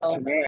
Oh, man.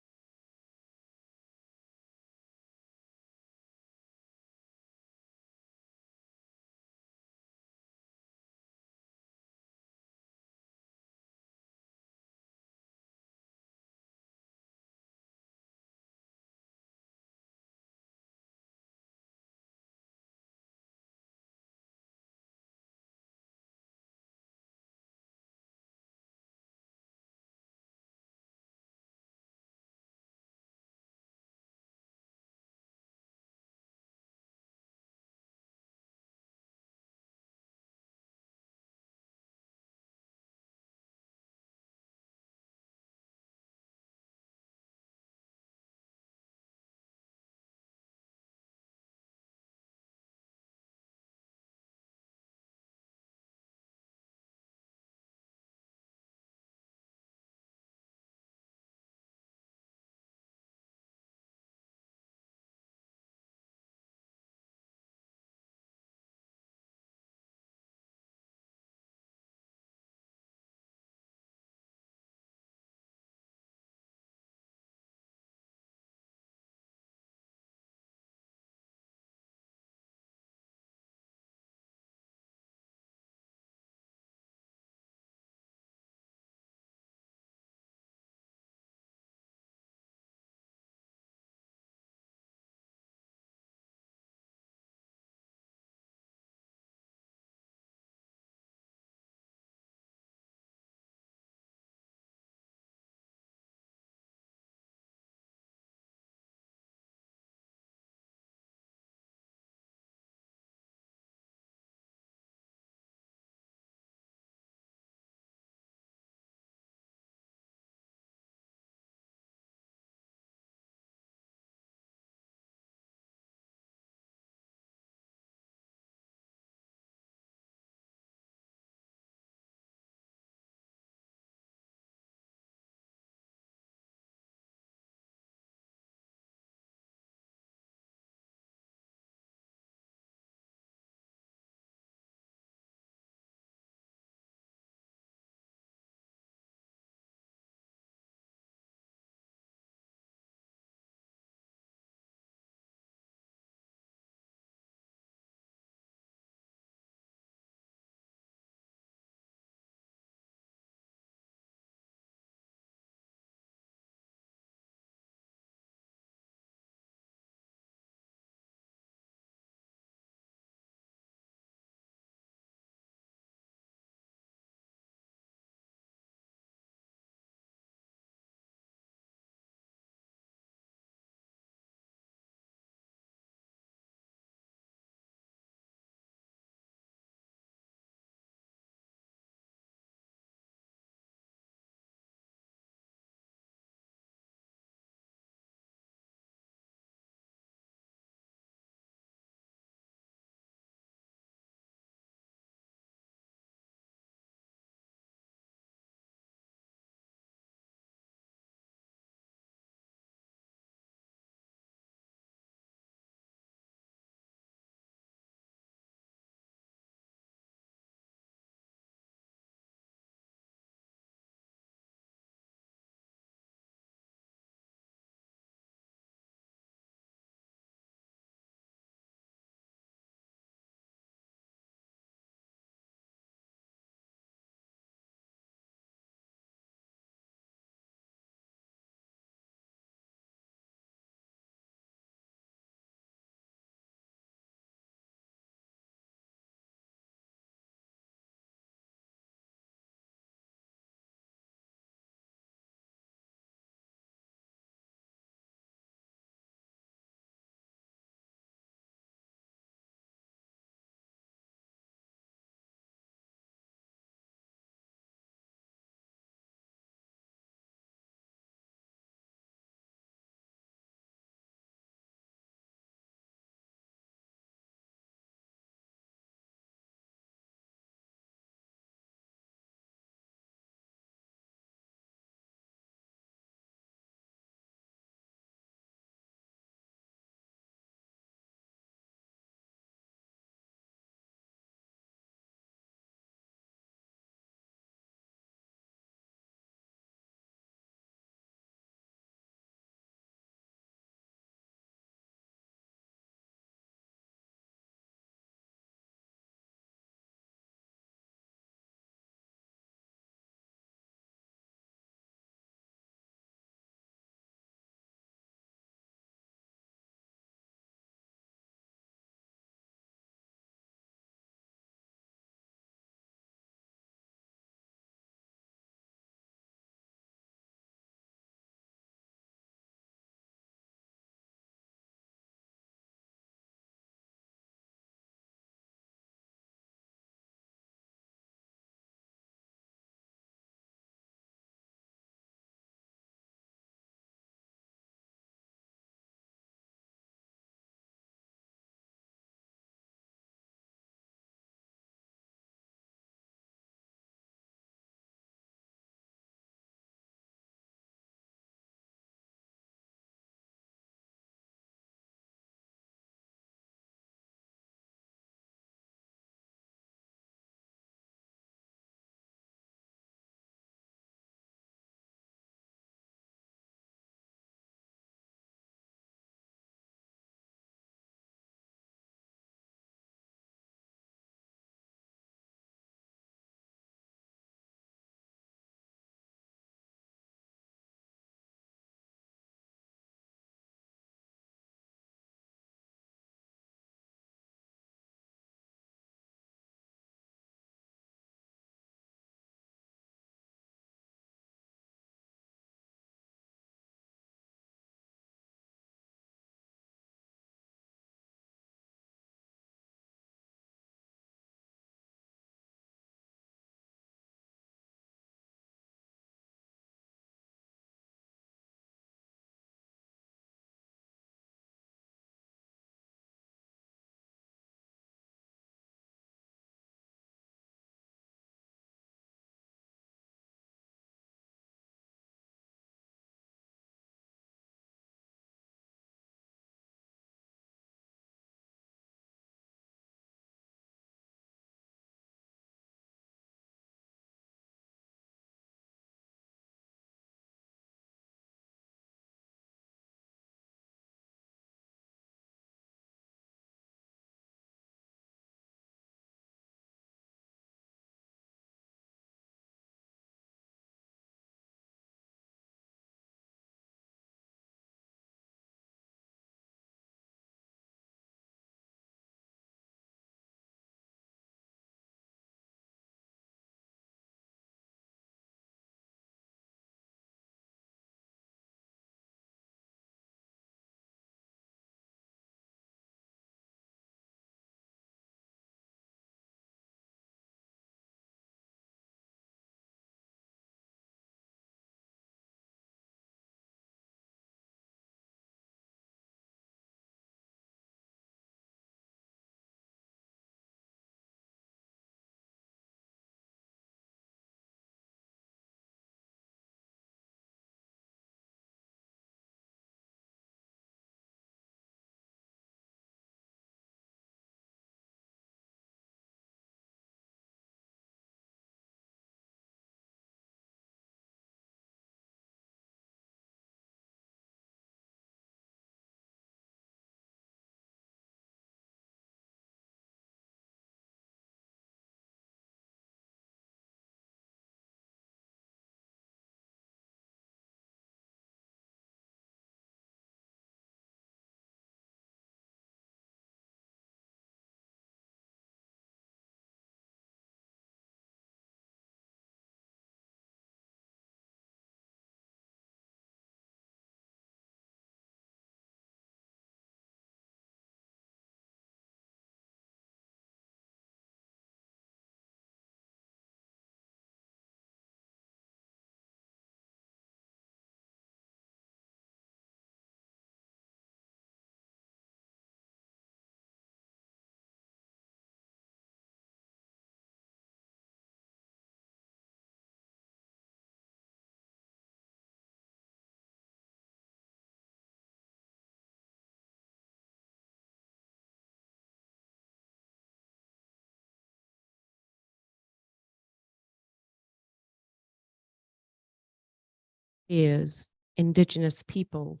is Indigenous people.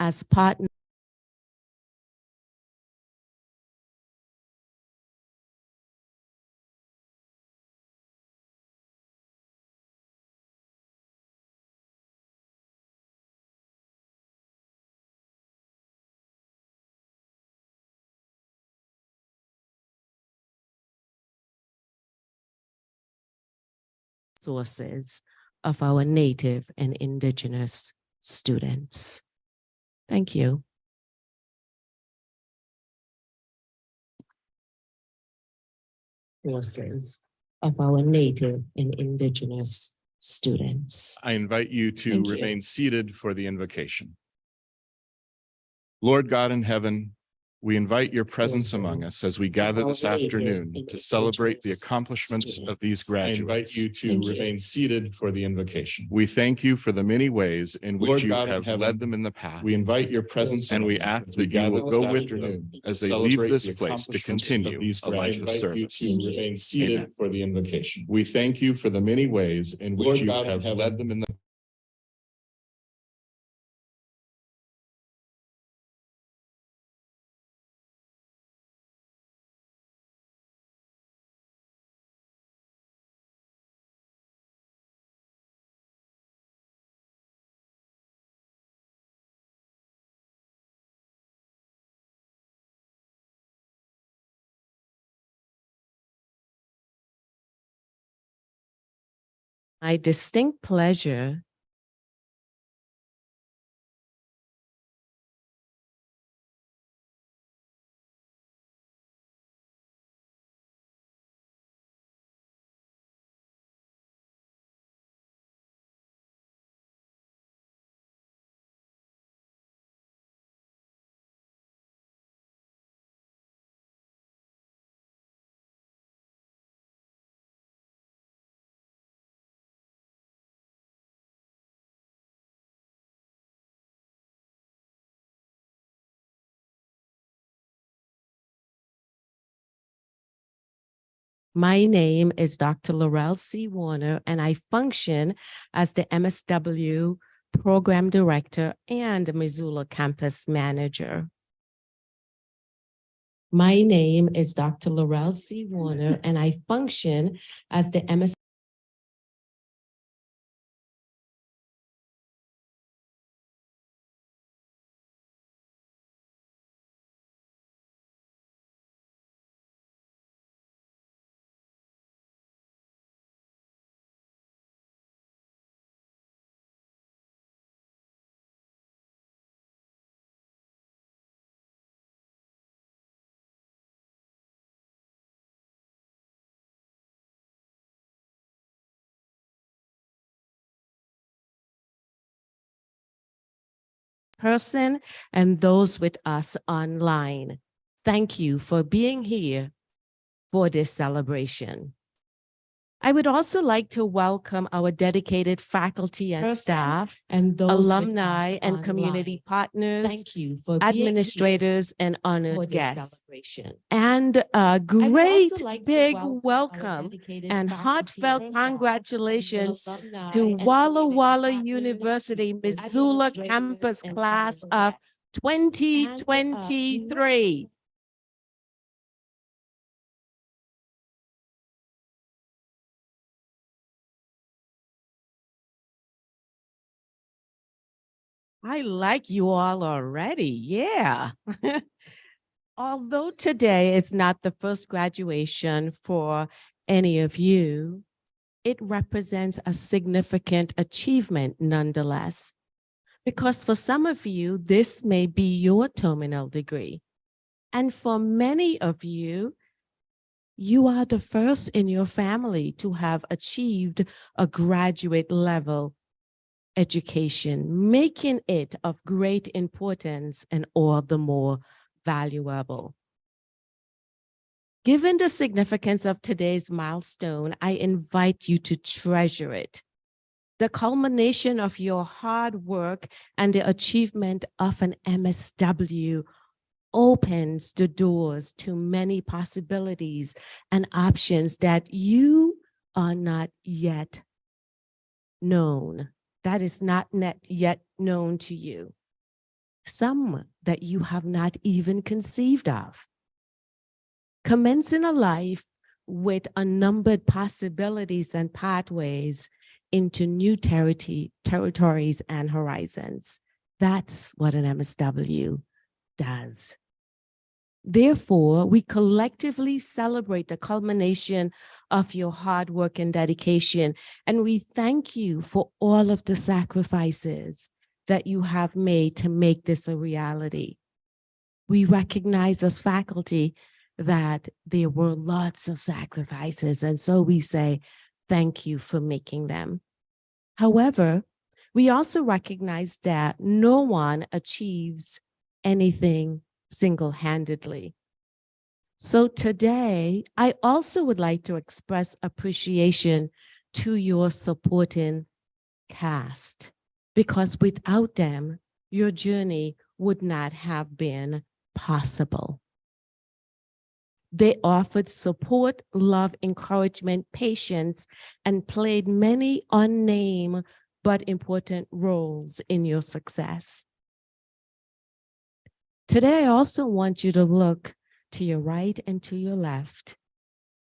As partners sources of our Native and Indigenous students. Thank you. Sources of our Native and Indigenous students. I invite you to remain seated for the invocation. Lord God in heaven, we invite your presence among us as we gather this afternoon to celebrate the accomplishments of these graduates. I invite you to remain seated for the invocation. We thank you for the many ways in which you have led them in the past. We invite your presence and we ask that you will go with them as they leave this place to continue a life of service. Remain seated for the invocation. We thank you for the many ways in which you have led them in the My distinct pleasure My name is Dr. Laurel C. Warner, and I function as the MSW Program Director and Missoula Campus Manager. My name is Dr. Laurel C. Warner, and I function as the MSW person and those with us online. Thank you for being here for this celebration. I would also like to welcome our dedicated faculty and staff, and those alumni and community partners. Thank you for administrators and honored guests. And a great big welcome and heartfelt congratulations to Walla Walla University Missoula Campus Class of 2023. I like you all already. Yeah. Although today is not the first graduation for any of you, it represents a significant achievement nonetheless, because for some of you, this may be your terminal degree. And for many of you, you are the first in your family to have achieved a graduate level education, making it of great importance and all the more valuable. Given the significance of today's milestone, I invite you to treasure it. The culmination of your hard work and the achievement of an MSW opens the doors to many possibilities and options that you are not yet known, that is not yet known to you. Some that you have not even conceived of. Commencing a life with unnumbered possibilities and pathways into new territories and horizons. That's what an MSW does. Therefore, we collectively celebrate the culmination of your hard work and dedication, and we thank you for all of the sacrifices that you have made to make this a reality. We recognize as faculty that there were lots of sacrifices, and so we say thank you for making them. However, we also recognize that no one achieves anything single-handedly. So today, I also would like to express appreciation to your supporting cast, because without them, your journey would not have been possible. They offered support, love, encouragement, patience, and played many unnamed but important roles in your success. Today, I also want you to look to your right and to your left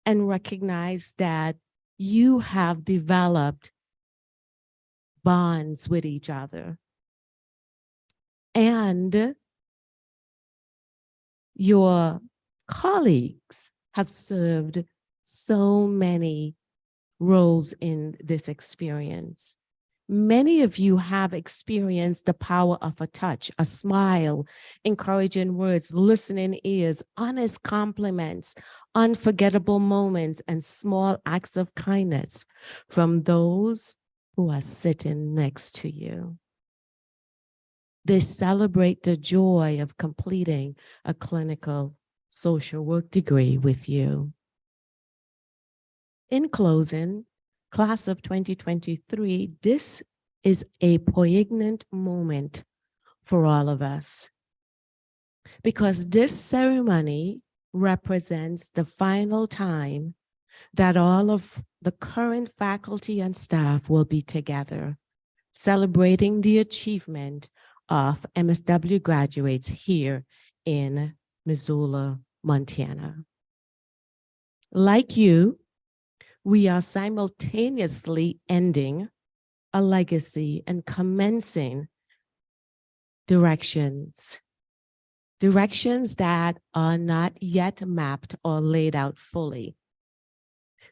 and recognize that you have developed bonds with each other. And your colleagues have served so many roles in this experience. Many of you have experienced the power of a touch, a smile, encouraging words, listening ears, honest compliments, unforgettable moments, and small acts of kindness from those who are sitting next to you. They celebrate the joy of completing a clinical social work degree with you. In closing, class of 2023, this is a poignant moment for all of us, because this ceremony represents the final time that all of the current faculty and staff will be together, celebrating the achievement of MSW graduates here in Missoula, Montana. Like you, we are simultaneously ending a legacy and commencing directions that are not yet mapped or laid out fully.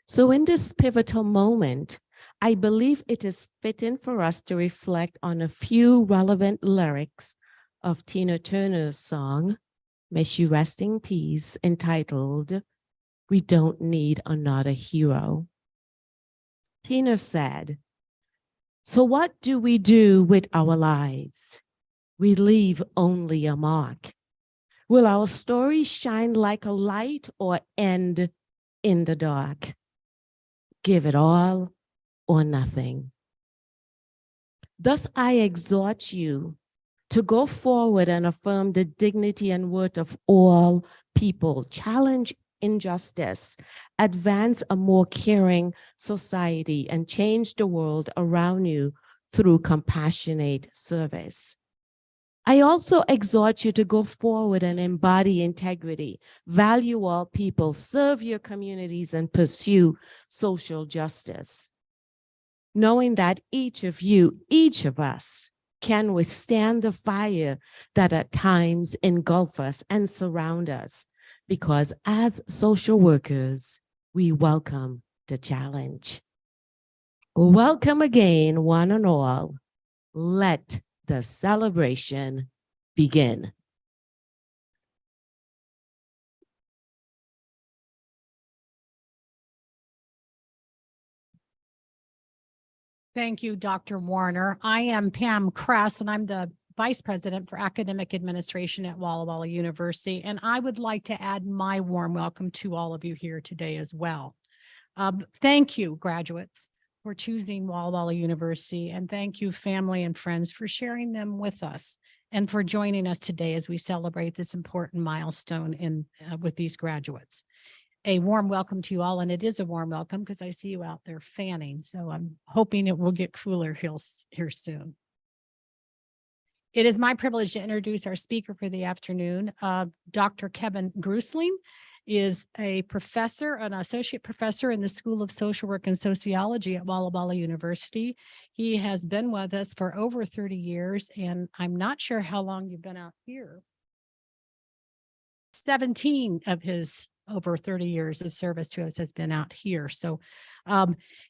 So in this pivotal moment, I believe it is fitting for us to reflect on a few relevant lyrics of Tina Turner's song, May She Rest in Peace, entitled, We Don't Need Another Hero. Tina said, so what do we do with our lives? We leave only a mark. Will our story shine like a light or end in the dark? Give it all or nothing. Thus, I exhort you to go forward and affirm the dignity and worth of all people, challenge injustice, advance a more caring society, and change the world around you through compassionate service. I also exhort you to go forward and embody integrity, value all people, serve your communities, and pursue social justice. Knowing that each of you, each of us, can withstand the fire that at times engulf us and surround us, because as social workers, we welcome the challenge. Welcome again, one and all. Let the celebration begin. Thank you, Dr. Warner. I am Pam Kress, and I'm the Vice President for Academic Administration at Walla Walla University. And I would like to add my warm welcome to all of you here today as well. Thank you, graduates, for choosing Walla Walla University. And thank you, family and friends, for sharing them with us and for joining us today as we celebrate this important milestone with these graduates. A warm welcome to you all, and it is a warm welcome because I see you out there fanning. So I'm hoping it will get cooler here soon. It is my privilege to introduce our speaker for the afternoon. Dr. Kevin Grusling is an associate professor in the School of Social Work and Sociology at Walla Walla University. He has been with us for over 30 years, and I'm not sure how long you've been out here. 17 of his over 30 years of service to us has been out here. So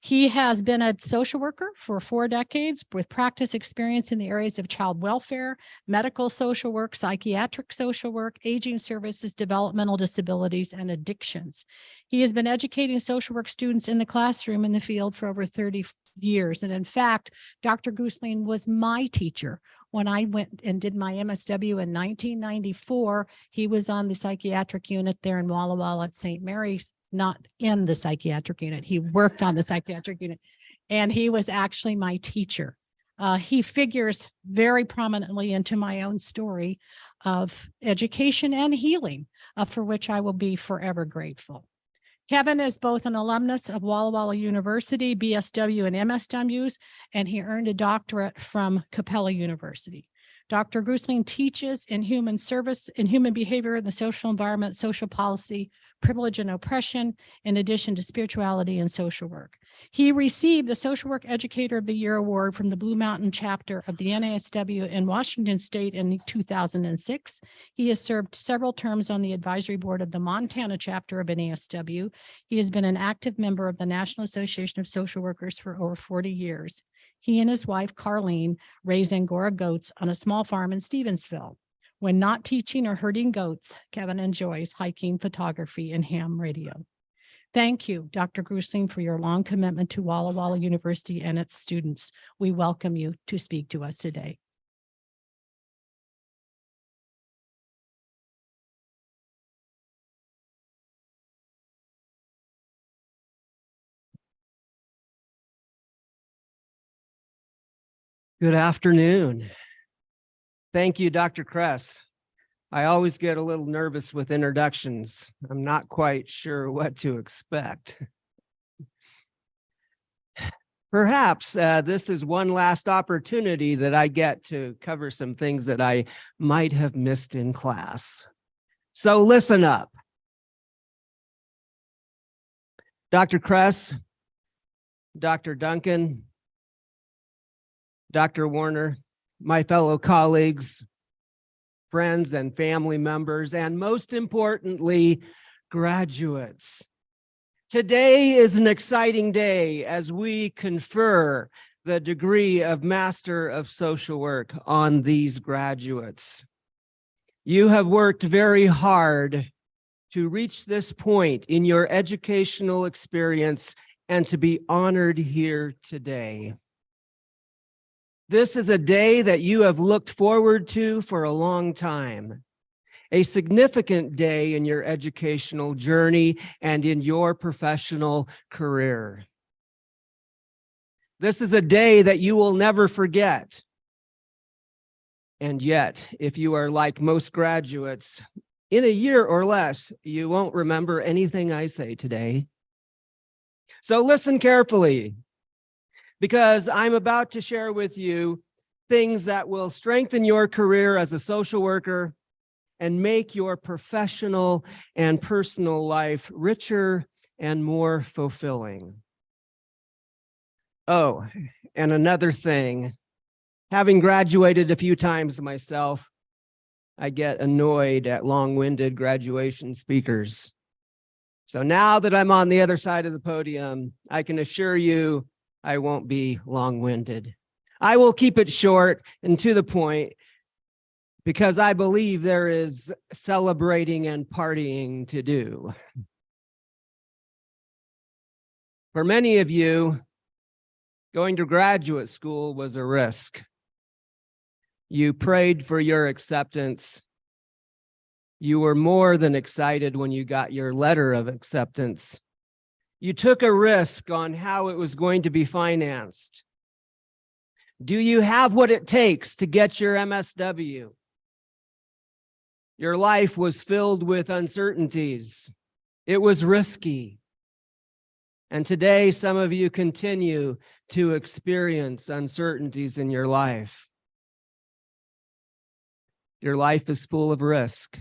he has been a social worker for 4 decades with practice experience in the areas of child welfare, medical social work, psychiatric social work, aging services, developmental disabilities, and addictions. He has been educating social work students in the classroom in the field for over 30 years. And in fact, Dr. Grusling was my teacher. When I went and did my MSW in 1994, he was on the psychiatric unit there in Walla Walla at St. Mary's, not in the psychiatric unit. He worked on the psychiatric unit, and he was actually my teacher. He figures very prominently into my own story of education and healing, for which I will be forever grateful. Kevin is both an alumnus of Walla Walla University, BSW and MSWs, and he earned a doctorate from Capella University. Dr. Grusling teaches in human behavior in the social environment, social policy, privilege and oppression, in addition to spirituality and social work. He received the Social Work Educator of the Year award from the Blue Mountain chapter of the NASW in Washington State in 2006. He has served several terms on the advisory board of the Montana chapter of NASW. He has been an active member of the National Association of Social Workers for over 40 years. He and his wife, Carlene, raise Angora goats on a small farm in Stevensville. When not teaching or herding goats, Kevin enjoys hiking, photography, and ham radio. Thank you, Dr. Grusling, for your long commitment to Walla Walla University and its students. We welcome you to speak to us today. Good afternoon. Thank you, Dr. Kress. I always get a little nervous with introductions. I'm not quite sure what to expect. Perhaps this is one last opportunity that I get to cover some things that I might have missed in class. So listen up. Dr. Kress, Dr. Duncan, Dr. Warner, my fellow colleagues, friends and family members, and most importantly, graduates. Today is an exciting day as we confer the degree of Master of Social Work on these graduates. You have worked very hard to reach this point in your educational experience and to be honored here today. This is a day that you have looked forward to for a long time, a significant day in your educational journey and in your professional career. This is a day that you will never forget. And yet, if you are like most graduates, in a year or less, you won't remember anything I say today. So listen carefully, because I'm about to share with you things that will strengthen your career as a social worker and make your professional and personal life richer and more fulfilling. Oh, and another thing, having graduated a few times myself, I get annoyed at long-winded graduation speakers. So now that I'm on the other side of the podium, I can assure you I won't be long-winded. I will keep it short and to the point because I believe there is celebrating and partying to do. For many of you, going to graduate school was a risk. You prayed for your acceptance. You were more than excited when you got your letter of acceptance. You took a risk on how it was going to be financed. Do you have what it takes to get your MSW? Your life was filled with uncertainties. It was risky. And today, some of you continue to experience uncertainties in your life. Your life is full of risk.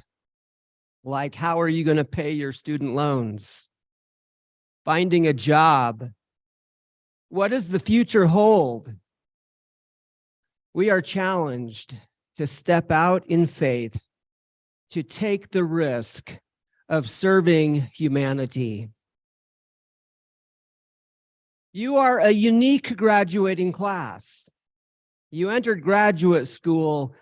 Like, how are you going to pay your student loans? Finding a job. What does the future hold? We are challenged to step out in faith, to take the risk of serving humanity. You are a unique graduating class. You entered graduate school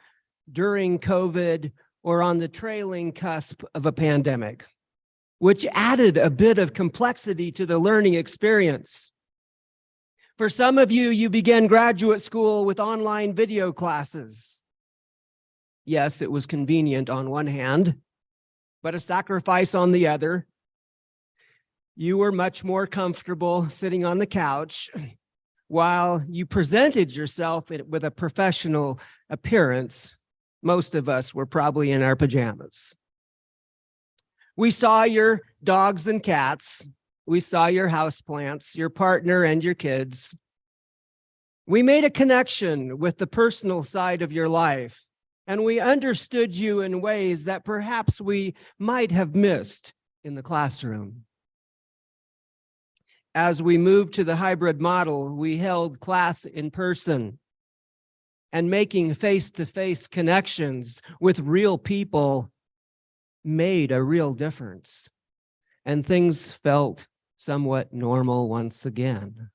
during COVID or on the trailing cusp of a pandemic, which added a bit of complexity to the learning experience. For some of you, you began graduate school with online video classes. Yes, it was convenient on one hand, but a sacrifice on the other. You were much more comfortable sitting on the couch while you presented yourself with a professional appearance. Most of us were probably in our pajamas. We saw your dogs and cats. We saw your houseplants, your partner, and your kids. We made a connection with the personal side of your life, and we understood you in ways that perhaps we might have missed in the classroom. As we moved to the hybrid model, we held class in person, and making face-to-face connections with real people made a real difference, and things felt somewhat normal once again.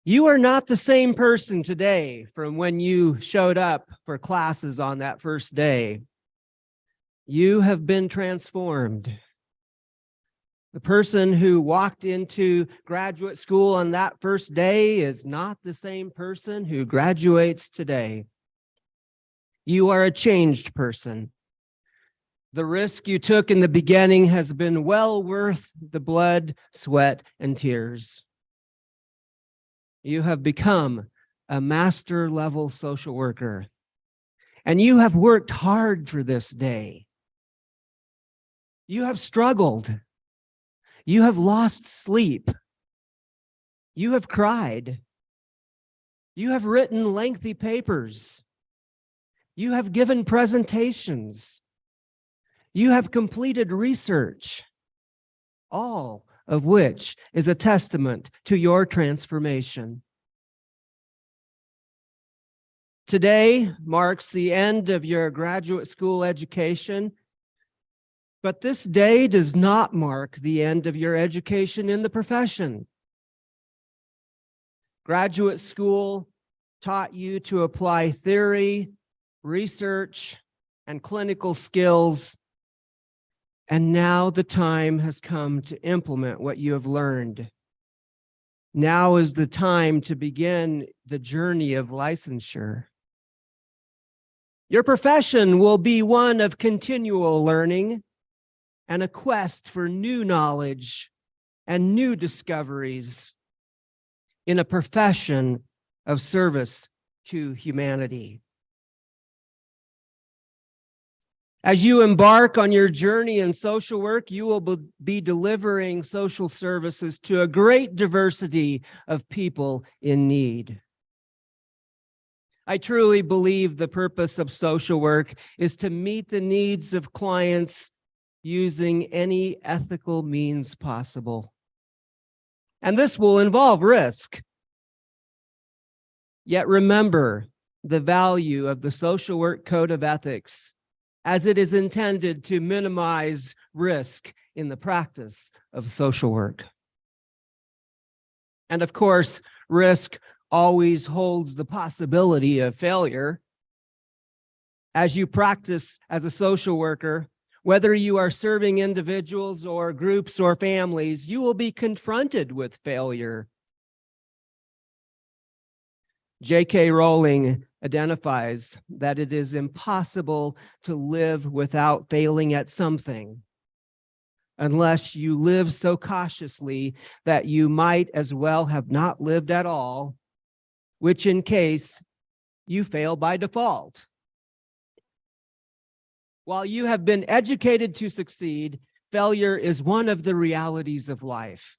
You are not the same person today from when you showed up for classes on that first day. You have been transformed. The person who walked into graduate school on that first day is not the same person who graduates today. You are a changed person. The risk you took in the beginning has been well worth the blood, sweat, and tears. You have become a master-level social worker, and you have worked hard for this day. You have struggled. You have lost sleep. You have cried. You have written lengthy papers. You have given presentations. You have completed research, all of which is a testament to your transformation. Today marks the end of your graduate school education, but this day does not mark the end of your education in the profession. Graduate school taught you to apply theory, research, and clinical skills, and now the time has come to implement what you have learned. Now is the time to begin the journey of licensure. Your profession will be one of continual learning and a quest for new knowledge and new discoveries in a profession of service to humanity. As you embark on your journey in social work, you will be delivering social services to a great diversity of people in need. I truly believe the purpose of social work is to meet the needs of clients using any ethical means possible. And this will involve risk. Yet remember the value of the Social Work Code of Ethics, as it is intended to minimize risk in the practice of social work. And of course, risk always holds the possibility of failure. As you practice as a social worker, whether you are serving individuals or groups or families, you will be confronted with failure. J.K. Rowling identifies that it is impossible to live without failing at something. unless you live so cautiously that you might as well have not lived at all, which in case you fail by default. While you have been educated to succeed, failure is one of the realities of life.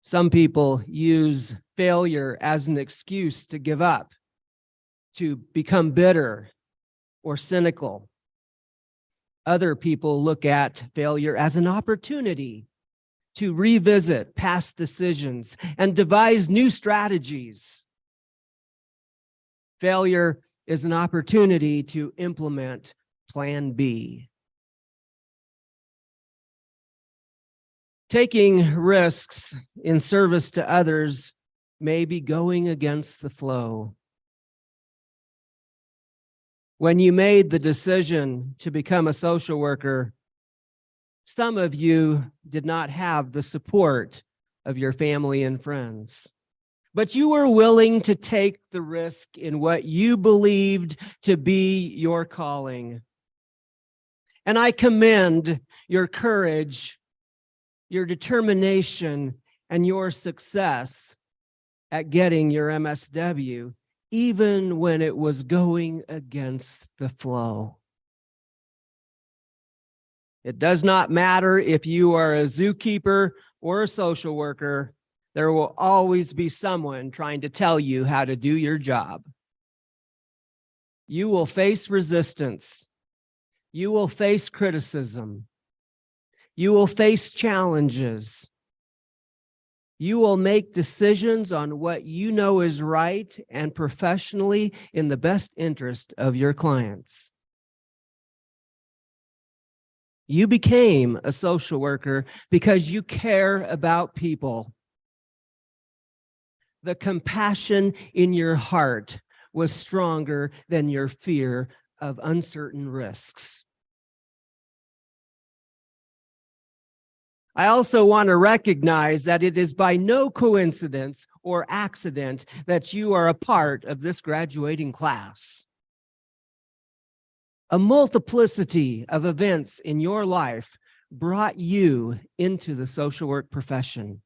Some people use failure as an excuse to give up, to become bitter or cynical. Other people look at failure as an opportunity to revisit past decisions and devise new strategies. Failure is an opportunity to implement Plan B. Taking risks in service to others may be going against the flow. When you made the decision to become a social worker, some of you did not have the support of your family and friends, but you were willing to take the risk in what you believed to be your calling. And I commend your courage, your determination, and your success at getting your MSW, even when it was going against the flow. It does not matter if you are a zookeeper or a social worker, there will always be someone trying to tell you how to do your job. You will face resistance. You will face criticism. You will face challenges. You will make decisions on what you know is right and professionally in the best interest of your clients. You became a social worker because you care about people. The compassion in your heart was stronger than your fear of uncertain risks. I also want to recognize that it is by no coincidence or accident that you are a part of this graduating class. A multiplicity of events in your life brought you into the social work profession.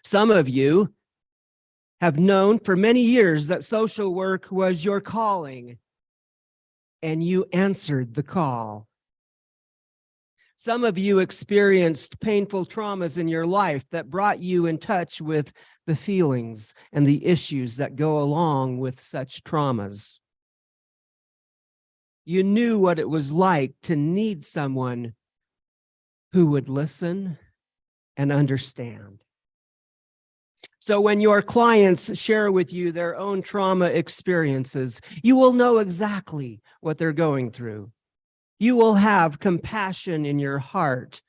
Some of you have known for many years that social work was your calling, and you answered the call. Some of you experienced painful traumas in your life that brought you in touch with the feelings and the issues that go along with such traumas. You knew what it was like to need someone who would listen and understand. So when your clients share with you their own trauma experiences, you will know exactly what they're going through. You will have compassion in your heart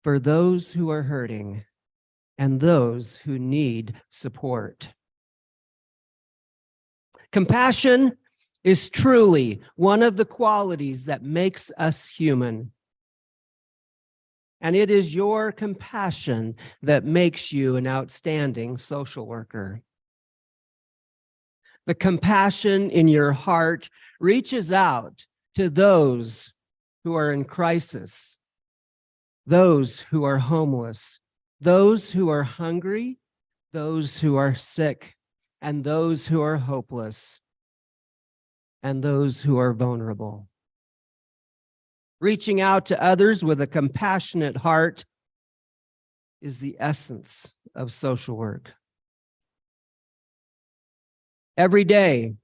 for those who are hurting and those who need support. Compassion is truly one of the qualities that makes us human. And it is your compassion that makes you an outstanding social worker. The compassion in your heart reaches out to those who are in crisis, those who are homeless, those who are hungry, those who are sick, and those who are hopeless, and those who are vulnerable. Reaching out to others with a compassionate heart is the essence of social work. Every day,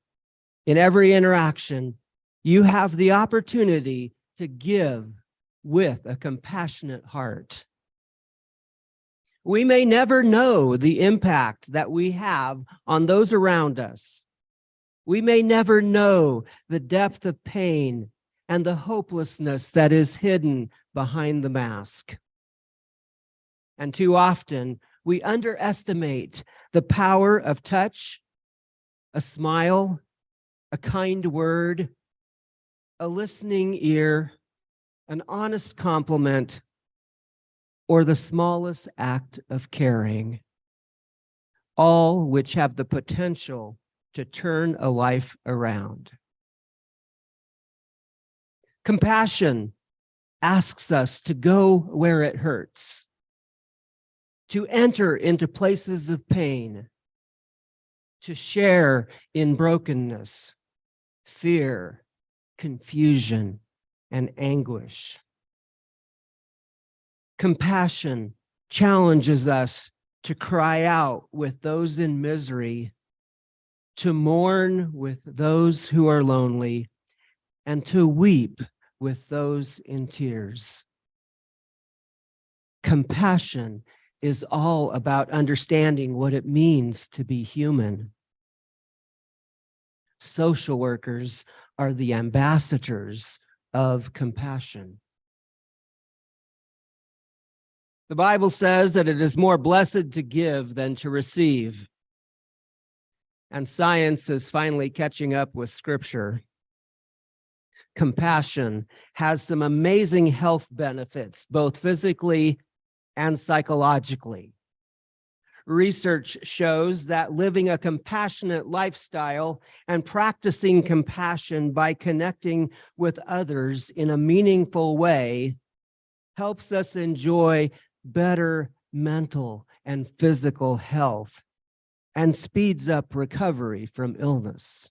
in every interaction, you have the opportunity to give with a compassionate heart. We may never know the impact that we have on those around us. We may never know the depth of pain and the hopelessness that is hidden behind the mask. And too often, we underestimate the power of touch, a smile, a kind word, a listening ear, an honest compliment, or the smallest act of caring, all which have the potential to turn a life around. Compassion asks us to go where it hurts, to enter into places of pain, to share in brokenness, fear, confusion, and anguish. Compassion challenges us to cry out with those in misery, to mourn with those who are lonely, and to weep with those in tears. Compassion is all about understanding what it means to be human. Social workers are the ambassadors of compassion. The Bible says that it is more blessed to give than to receive. And science is finally catching up with Scripture. Compassion has some amazing health benefits, both physically and psychologically. Research shows that living a compassionate lifestyle and practicing compassion by connecting with others in a meaningful way helps us enjoy better mental and physical health and speeds up recovery from illness.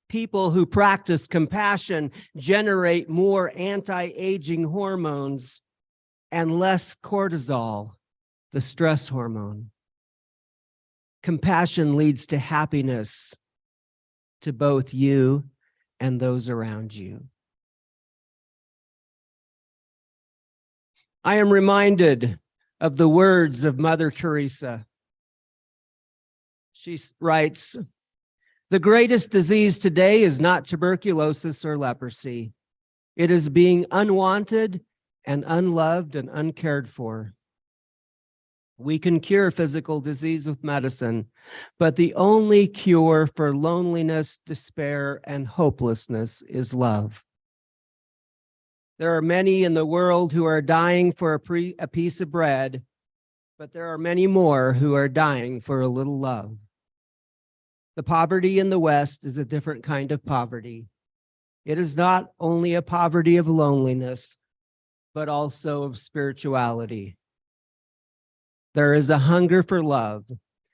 People who practice compassion generate more anti-aging hormones and less cortisol, the stress hormone. Compassion leads to happiness to both you and those around you. I am reminded of the words of Mother Teresa. She writes, "The greatest disease today is not tuberculosis or leprosy. It is being unwanted and unloved and uncared for. We can cure physical disease with medicine, but the only cure for loneliness, despair, and hopelessness is love. There are many in the world who are dying for a piece of bread, but there are many more who are dying for a little love. The poverty in the West is a different kind of poverty. It is not only a poverty of loneliness, but also of spirituality. There is a hunger for love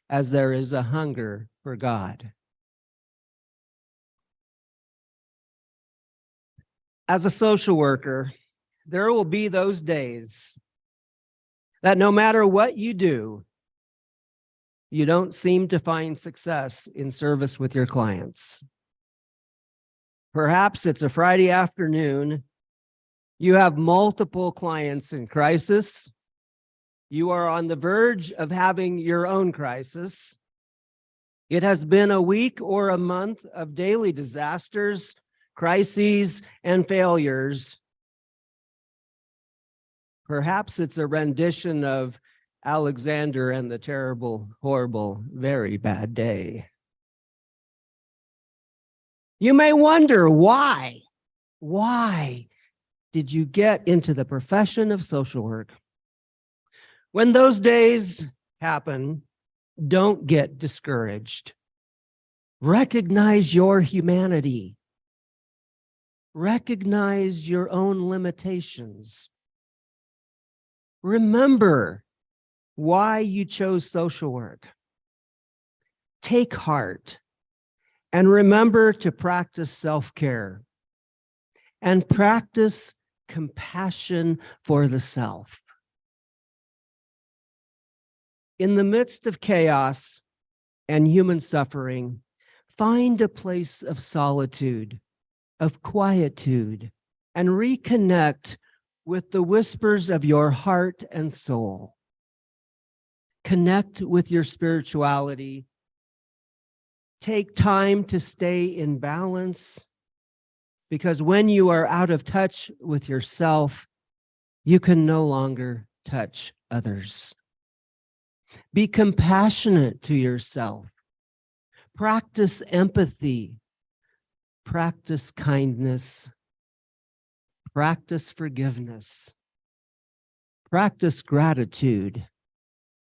as there is a hunger for God." As a social worker, there will be those days that no matter what you do, you don't seem to find success in service with your clients. Perhaps it's a Friday afternoon. You have multiple clients in crisis. You are on the verge of having your own crisis. It has been a week or a month of daily disasters, crises, and failures. Perhaps it's a rendition of Alexander and the Terrible, Horrible, Very Bad Day. You may wonder why. Why did you get into the profession of social work? When those days happen, don't get discouraged. Recognize your humanity. Recognize your own limitations. Remember why you chose social work. Take heart and remember to practice self-care and practice compassion for the self. In the midst of chaos and human suffering, find a place of solitude, of quietude, and reconnect with the whispers of your heart and soul. Connect with your spirituality. Take time to stay in balance, because when you are out of touch with yourself, you can no longer touch others. Be compassionate to yourself. Practice empathy. Practice kindness. Practice forgiveness. Practice gratitude.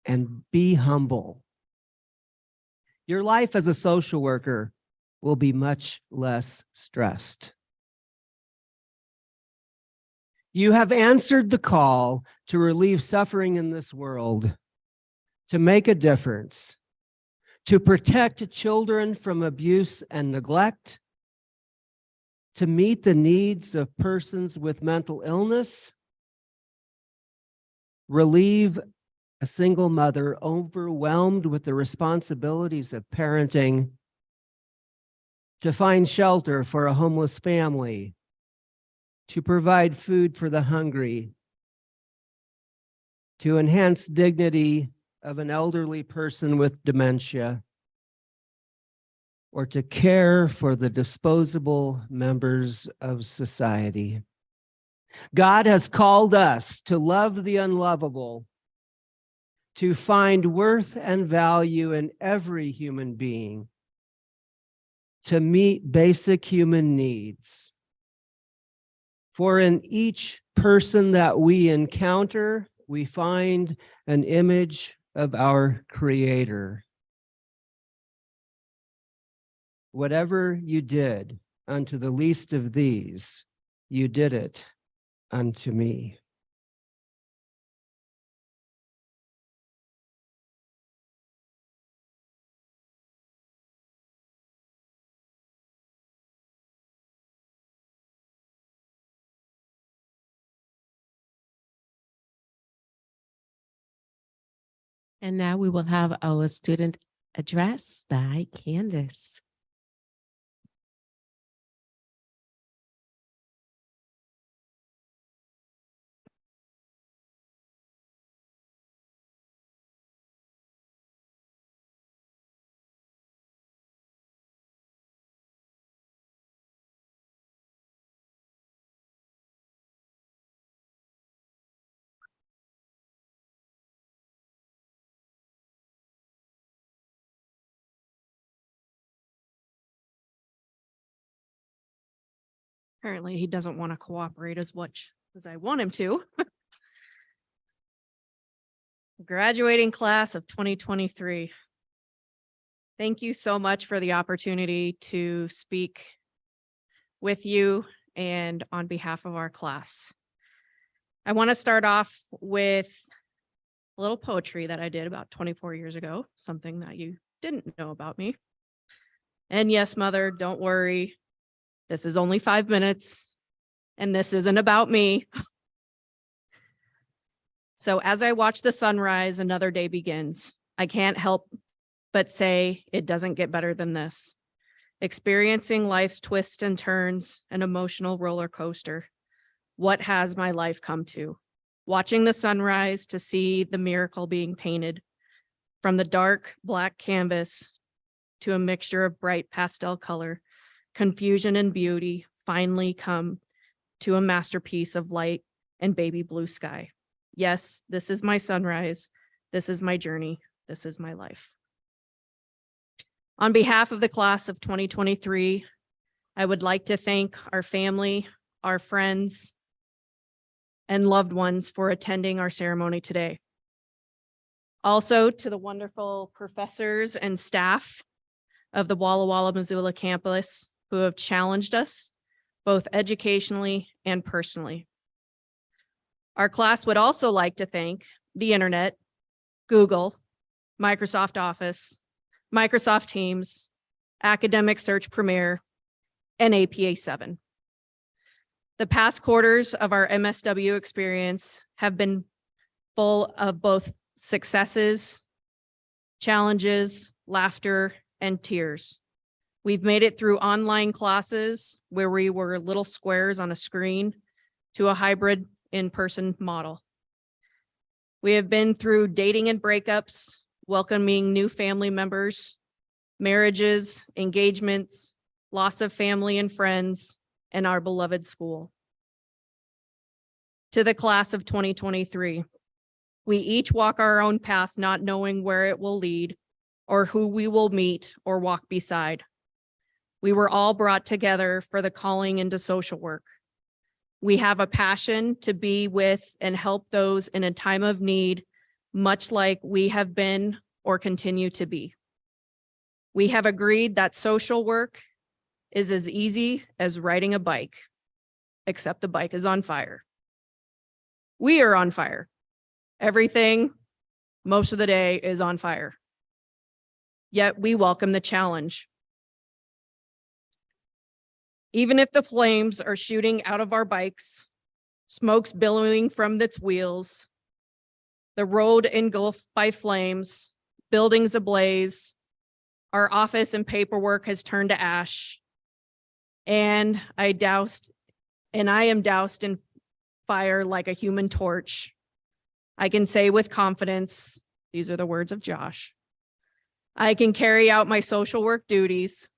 And be humble. Your life as a social worker will be much less stressed. You have answered the call to relieve suffering in this world, to make a difference, to protect children from abuse and neglect, to meet the needs of persons with mental illness, relieve a single mother overwhelmed with the responsibilities of parenting, to find shelter for a homeless family, to provide food for the hungry, to enhance dignity of an elderly person with dementia, or to care for the disposable members of society. God has called us to love the unlovable, to find worth and value in every human being, to meet basic human needs. For in each person that we encounter, we find an image of our Creator. Whatever you did unto the least of these, you did it unto me. And now we will have our student address by Candace. Apparently he doesn't want to cooperate as much as I want him to. Graduating class of 2023. Thank you so much for the opportunity to speak with you and on behalf of our class. I want to start off with a little poetry that I did about 24 years ago, something that you didn't know about me. And yes, mother, don't worry. This is only 5 minutes, and this isn't about me. So as I watch the sunrise, another day begins. I can't help but say it doesn't get better than this. Experiencing life's twists and turns, an emotional roller coaster. What has my life come to? Watching the sunrise to see the miracle being painted from the dark black canvas to a mixture of bright pastel color. Confusion and beauty finally come to a masterpiece of light and baby blue sky. Yes, this is my sunrise. This is my journey. This is my life. On behalf of the class of 2023, I would like to thank our family, our friends, and loved ones for attending our ceremony today. Also to the wonderful professors and staff of the Walla Walla, Missoula campus who have challenged us both educationally and personally. Our class would also like to thank the internet, Google, Microsoft Office, Microsoft Teams, Academic Search Premier, and APA 7. The past quarters of our MSW experience have been full of both successes, challenges, laughter, and tears. We've made it through online classes where we were little squares on a screen to a hybrid in-person model. We have been through dating and breakups, welcoming new family members, marriages, engagements, loss of family and friends, and our beloved school. To the class of 2023, we each walk our own path, not knowing where it will lead or who we will meet or walk beside. We were all brought together for the calling into social work. We have a passion to be with and help those in a time of need, much like we have been or continue to be. We have agreed that social work is as easy as riding a bike, except the bike is on fire. We are on fire. Everything, most of the day, is on fire. Yet we welcome the challenge. Even if the flames are shooting out of our bikes, smoke's billowing from its wheels, the road engulfed by flames, buildings ablaze, our office and paperwork has turned to ash, and I am doused in fire like a human torch. I can say with confidence, these are the words of Josh, I can carry out my social work duties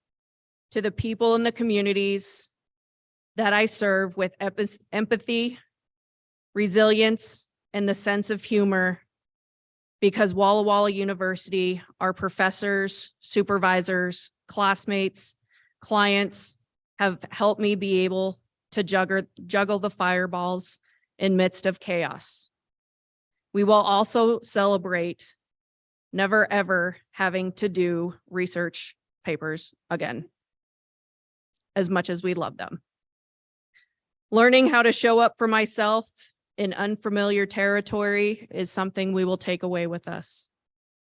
to the people in the communities that I serve with empathy, resilience, and the sense of humor, because Walla Walla University, our professors, supervisors, classmates, clients have helped me be able to juggle the fireballs in midst of chaos. We will also celebrate never ever having to do research papers again, as much as we love them. Learning how to show up for myself in unfamiliar territory is something we will take away with us,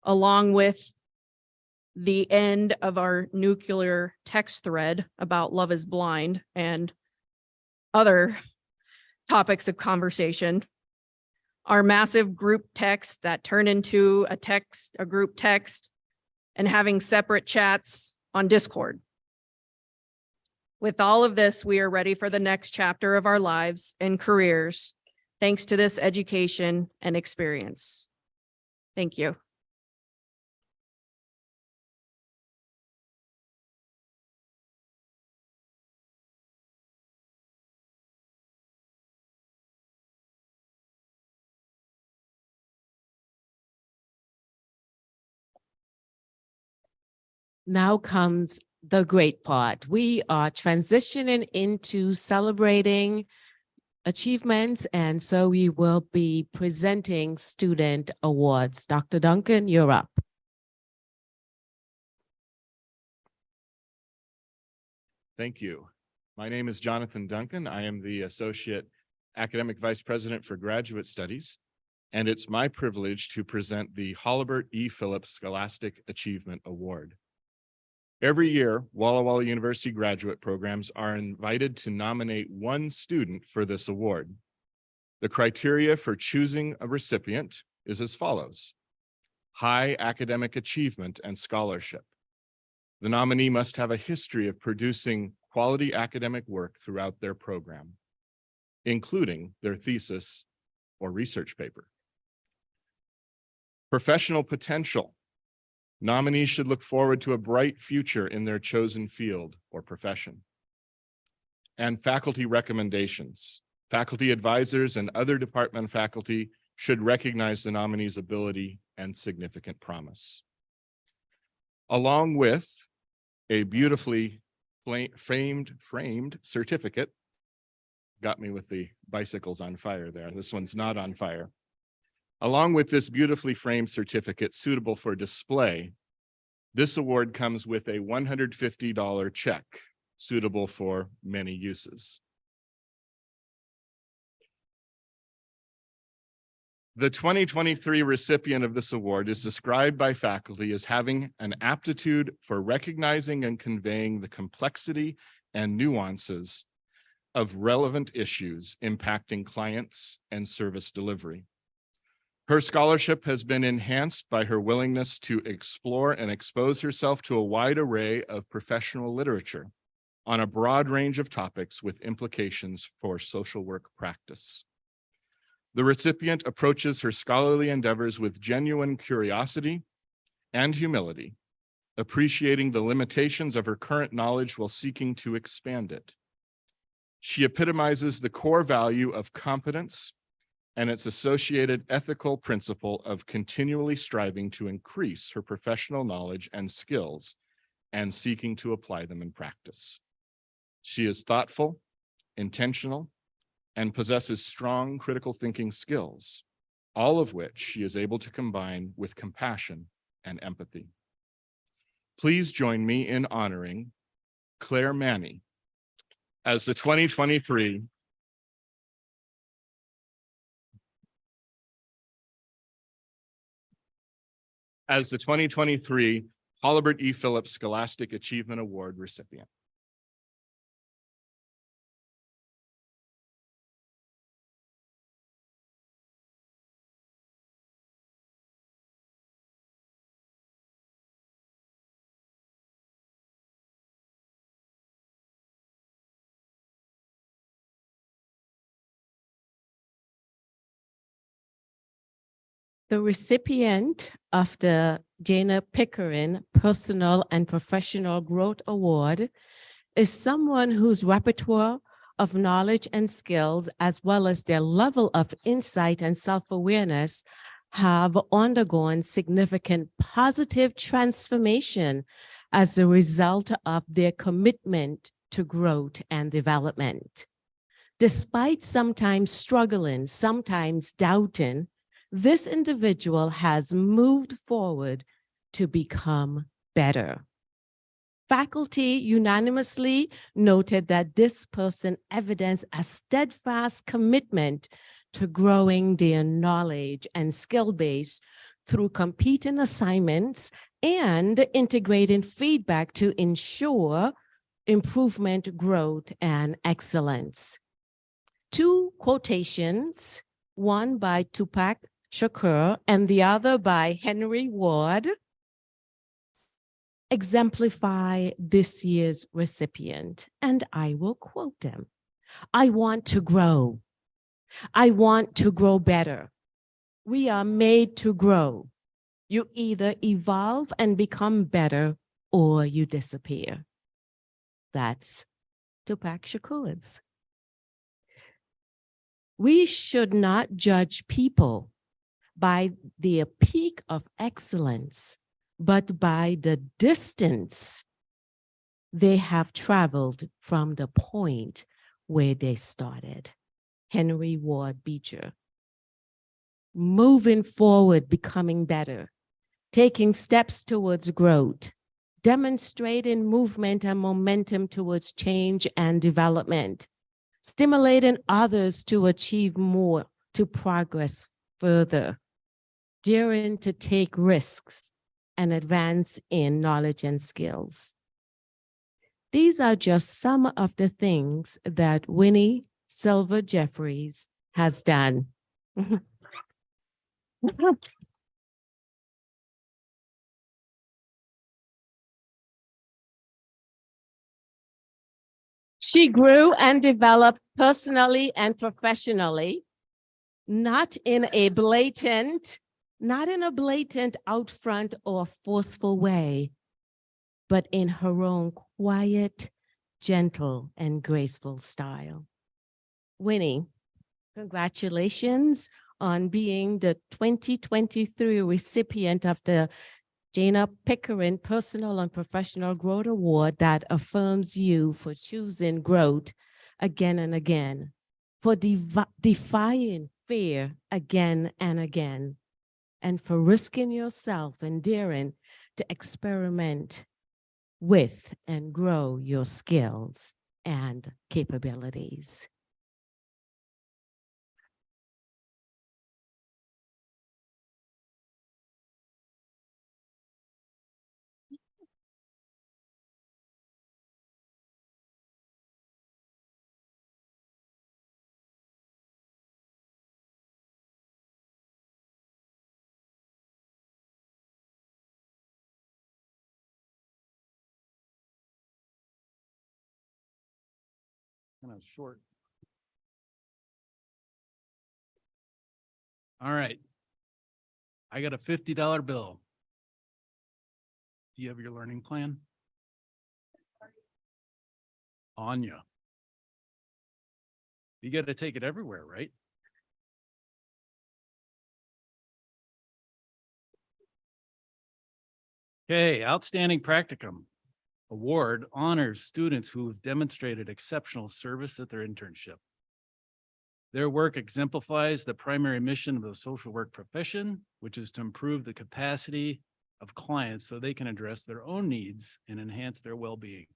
along with the end of our nuclear text thread about love is blind and other topics of conversation. Our massive group text that turn into a group text, and having separate chats on Discord. With all of this, we are ready for the next chapter of our lives and careers, thanks to this education and experience. Thank you. Now comes the great part. We are transitioning into celebrating achievements, and so we will be presenting student awards. Dr. Duncan, you're up. Thank you. My name is Jonathan Duncan. I am the Associate Academic Vice President for Graduate Studies, and it's my privilege to present the Holabert E. Phillips Scholastic Achievement Award. Every year, Walla Walla University graduate programs are invited to nominate one student for this award. The criteria for choosing a recipient is as follows: high academic achievement and scholarship. The nominee must have a history of producing quality academic work throughout their program, including their thesis or research paper. Professional potential. Nominees should look forward to a bright future in their chosen field or profession. And faculty recommendations. Faculty advisors and other department faculty should recognize the nominee's ability and significant promise. Along with a beautifully framed certificate. Got me with the bicycles on fire there. This one's not on fire. Along with this beautifully framed certificate suitable for display, this award comes with a $150 check suitable for many uses. The 2023 recipient of this award is described by faculty as having an aptitude for recognizing and conveying the complexity and nuances of relevant issues impacting clients and service delivery. Her scholarship has been enhanced by her willingness to explore and expose herself to a wide array of professional literature on a broad range of topics with implications for social work practice. The recipient approaches her scholarly endeavors with genuine curiosity and humility, appreciating the limitations of her current knowledge while seeking to expand it. She epitomizes the core value of competence and its associated ethical principle of continually striving to increase her professional knowledge and skills and seeking to apply them in practice. She is thoughtful, intentional, and possesses strong critical thinking skills, all of which she is able to combine with compassion and empathy. Please join me in honoring Claire Manny as the 2023 as the 2023 Holbert E. Phillips Scholastic Achievement Award recipient. The recipient of the Jana Pickering Personal and Professional Growth Award is someone whose repertoire of knowledge and skills, as well as their level of insight and self-awareness, have undergone significant positive transformation as a result of their commitment to growth and development. Despite sometimes struggling, sometimes doubting, this individual has moved forward to become better. Faculty unanimously noted that this person evidenced a steadfast commitment to growing their knowledge and skill base through competing assignments and integrating feedback to ensure improvement, growth, and excellence. Two quotations, one by Tupac Shakur and the other by Henry Ward, exemplify this year's recipient, and I will quote them. I want to grow. I want to grow better. We are made to grow. You either evolve and become better or you disappear. That's Tupac Shakur's. We should not judge people by their peak of excellence, but by the distance they have traveled from the point where they started. Henry Ward Beecher. Moving forward, becoming better, taking steps towards growth, demonstrating movement and momentum towards change and development, stimulating others to achieve more, to progress further, daring to take risks and advance in knowledge and skills. These are just some of the things that Winnie Silver Jeffries has done. She grew and developed personally and professionally, not in a blatant out front or forceful way, but in her own quiet, gentle, and graceful style. Winnie, congratulations on being the 2023 recipient of the Jana Pickering Personal and Professional Growth Award that affirms you for choosing growth again and again, for defying fear again and again, and for risking yourself and daring to experiment with and grow your skills and capabilities. Kind of short. All right. I got a $50 bill. Do you have your learning plan? Anya. You got to take it everywhere, right? Okay, outstanding practicum award honors students who have demonstrated exceptional service at their internship. Their work exemplifies the primary mission of the social work profession, which is to improve the capacity of clients so they can address their own needs and enhance their well-being.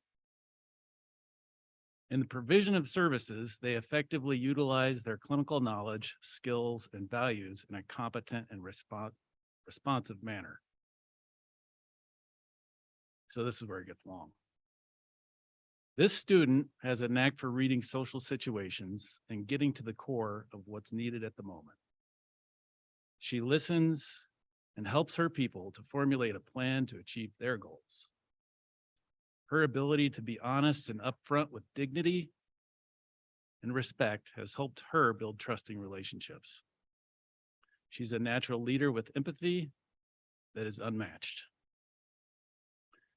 In the provision of services, they effectively utilize their clinical knowledge, skills, and values in a competent and responsive manner. So this is where it gets long. This student has a knack for reading social situations and getting to the core of what's needed at the moment. She listens and helps her people to formulate a plan to achieve their goals. Her ability to be honest and upfront with dignity and respect has helped her build trusting relationships. She's a natural leader with empathy that is unmatched.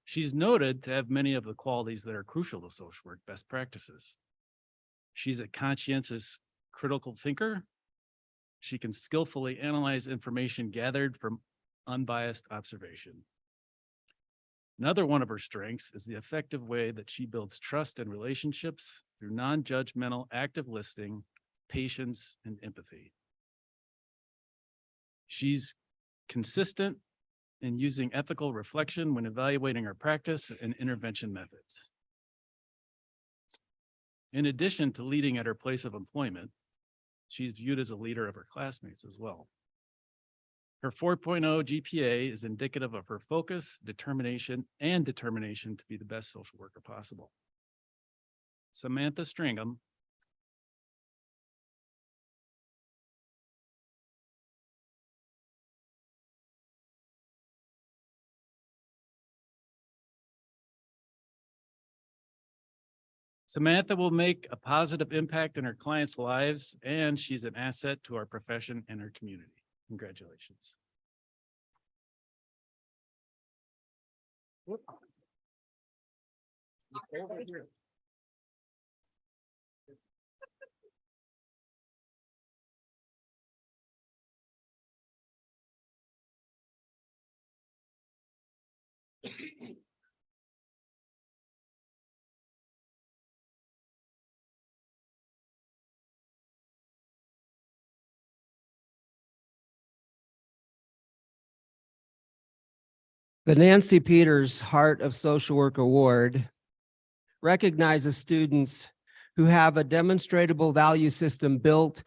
She's noted to have many of the qualities that are crucial to social work best practices. She's a conscientious, critical thinker. She can skillfully analyze information gathered from unbiased observation. Another one of her strengths is the effective way that she builds trust and relationships through non-judgmental, active listening, patience, and empathy. She's consistent in using ethical reflection when evaluating her practice and intervention methods. In addition to leading at her place of employment, she's viewed as a leader of her classmates as well. Her 4.0 GPA is indicative of her focus, determination to be the best social worker possible. Samantha Stringham Samantha will make a positive impact in her clients' lives, and she's an asset to our profession and our community. Congratulations. The Nancy Peters Heart of Social Work Award recognizes students who have a demonstrable value system built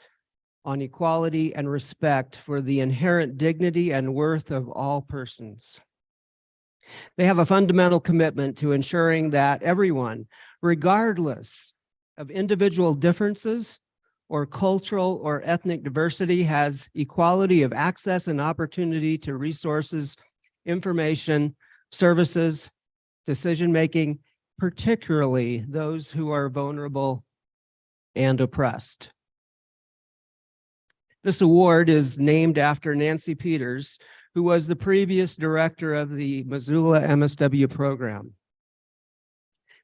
on equality and respect for the inherent dignity and worth of all persons. They have a fundamental commitment to ensuring that everyone, regardless of individual differences or cultural or ethnic diversity, has equality of access and opportunity to resources, information, services, decision-making, particularly those who are vulnerable and oppressed. This award is named after Nancy Peters, who was the previous director of the Missoula MSW program.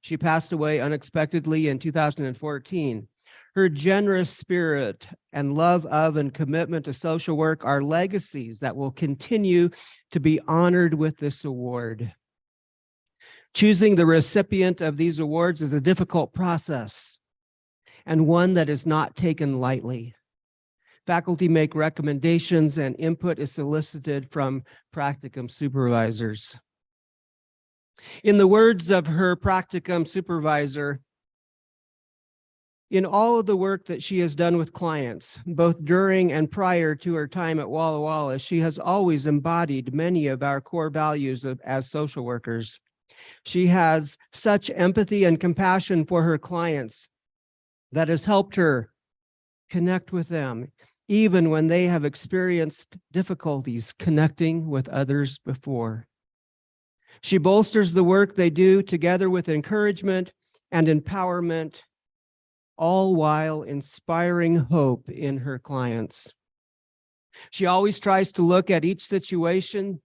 She passed away unexpectedly in 2014. Her generous spirit and love of and commitment to social work are legacies that will continue to be honored with this award. Choosing the recipient of these awards is a difficult process and one that is not taken lightly. Faculty make recommendations and input is solicited from practicum supervisors. In the words of her practicum supervisor, in all of the work that she has done with clients, both during and prior to her time at Walla Walla, she has always embodied many of our core values as social workers. She has such empathy and compassion for her clients that has helped her connect with them, even when they have experienced difficulties connecting with others before. She bolsters the work they do together with encouragement and empowerment, all while inspiring hope in her clients. She always tries to look at each situation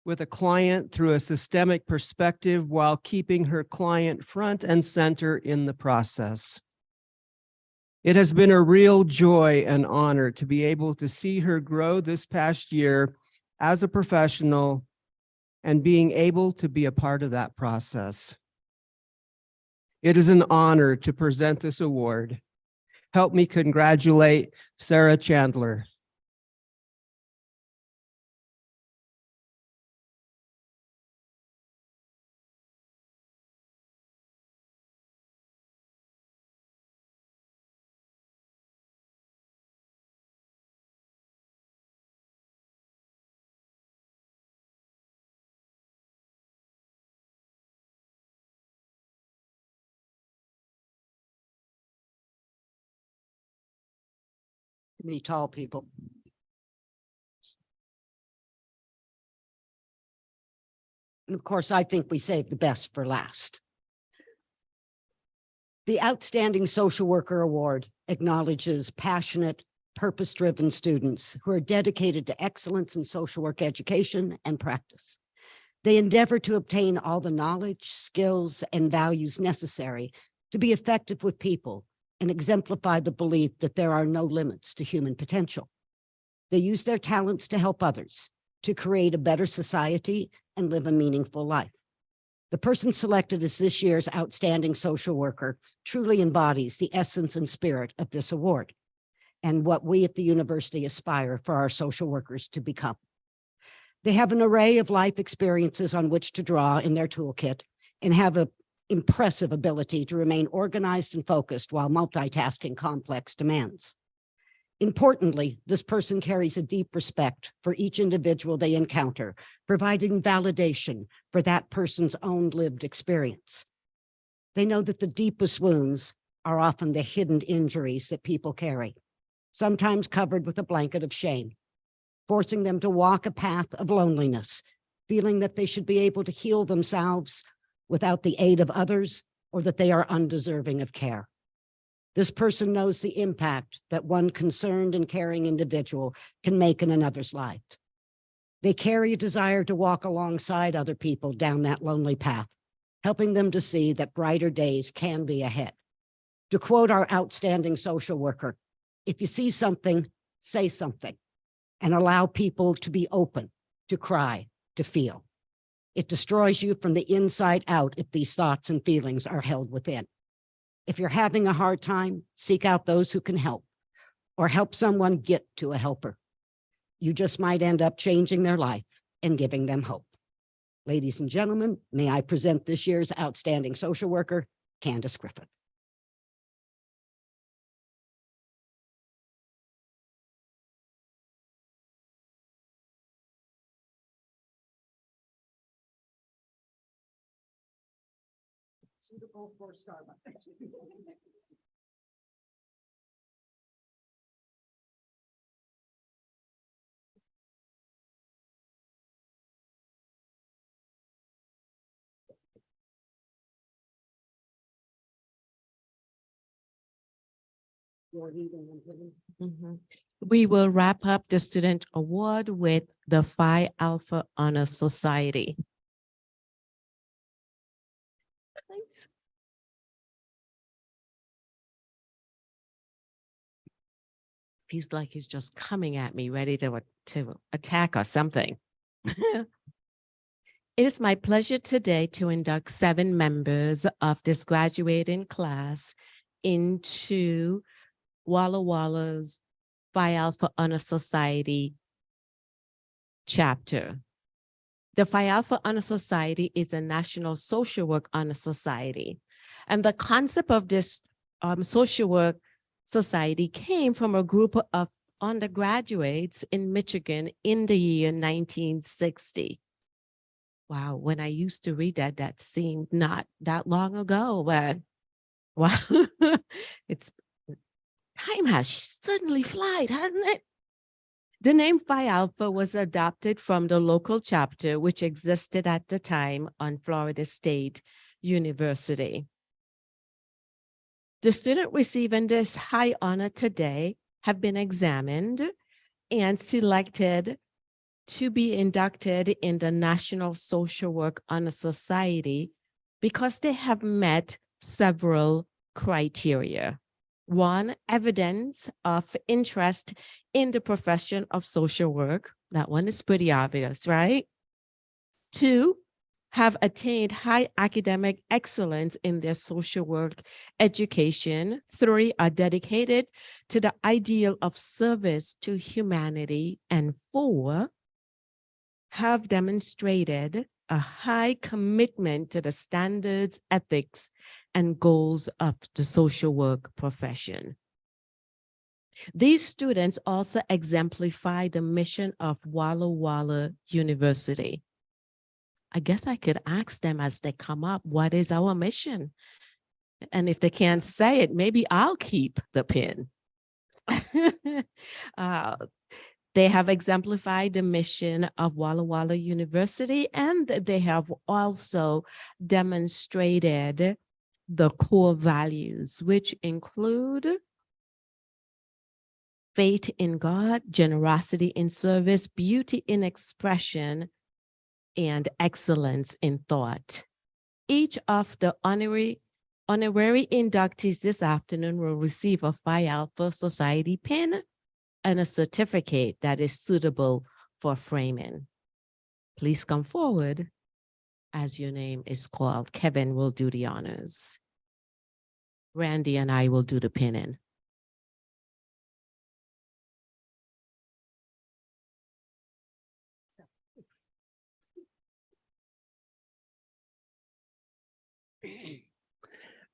with a client through a systemic perspective while keeping her client front and center in the process. It has been a real joy and honor to be able to see her grow this past year as a professional and being able to be a part of that process. It is an honor to present this award. Help me congratulate Sarah Chandler. many tall people. And of course, I think we save the best for last. The Outstanding Social Worker Award acknowledges passionate, purpose-driven students who are dedicated to excellence in social work education and practice. They endeavor to obtain all the knowledge, skills, and values necessary to be effective with people and exemplify the belief that there are no limits to human potential. They use their talents to help others, to create a better society and live a meaningful life. The person selected as this year's Outstanding Social Worker truly embodies the essence and spirit of this award and what we at the university aspire for our social workers to become. They have an array of life experiences on which to draw in their toolkit and have an impressive ability to remain organized and focused while multitasking complex demands. Importantly, this person carries a deep respect for each individual they encounter, providing validation for that person's own lived experience. They know that the deepest wounds are often the hidden injuries that people carry, sometimes covered with a blanket of shame, forcing them to walk a path of loneliness, feeling that they should be able to heal themselves without the aid of others or that they are undeserving of care. This person knows the impact that one concerned and caring individual can make in another's life. They carry a desire to walk alongside other people down that lonely path, helping them to see that brighter days can be ahead. To quote our Outstanding Social Worker, if you see something, say something, and allow people to be open, to cry, to feel. It destroys you from the inside out if these thoughts and feelings are held within. If you're having a hard time, seek out those who can help or help someone get to a helper. You just might end up changing their life and giving them hope. Ladies and gentlemen, may I present this year's Outstanding Social Worker, Candace Griffith. Suitable for Starbucks. Mhm. We will wrap up the student award with the Phi Alpha Honor Society. Thanks. Feels like he's just coming at me, ready to attack or something. It is my pleasure today to induct 7 members of this graduating class into Walla Walla's Phi Alpha Honor Society chapter. The Phi Alpha Honor Society is a national social work honor society. And the concept of this social work society came from a group of undergraduates in Michigan in the year 1960. Wow, when I used to read that, that seemed not that long ago, but wow, time has suddenly flied, hasn't it? The name Phi Alpha was adopted from the local chapter, which existed at the time on Florida State University. The student receiving this high honor today have been examined and selected to be inducted in the National Social Work Honor Society because they have met several criteria. 1, evidence of interest in the profession of social work. That one is pretty obvious, right? 2, have attained high academic excellence in their social work education. 3, are dedicated to the ideal of service to humanity. And 4, have demonstrated a high commitment to the standards, ethics, and goals of the social work profession. These students also exemplify the mission of Walla Walla University. I guess I could ask them as they come up, what is our mission? And if they can't say it, maybe I'll keep the pin. Uh, They have exemplified the mission of Walla Walla University, and they have also demonstrated the core values, which include faith in God, generosity in service, beauty in expression, and excellence in thought. Each of the honorary inductees this afternoon will receive a Phi Alpha Society pin and a certificate that is suitable for framing. Please come forward as your name is called. Kevin will do the honors. Randy and I will do the pinning.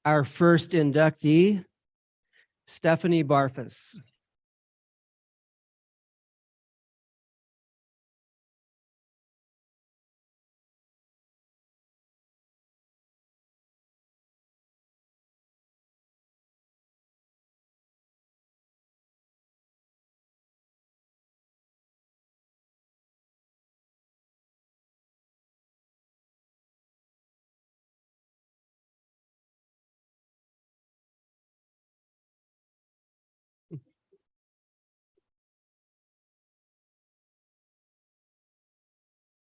Our first inductee, Stephanie Barfus.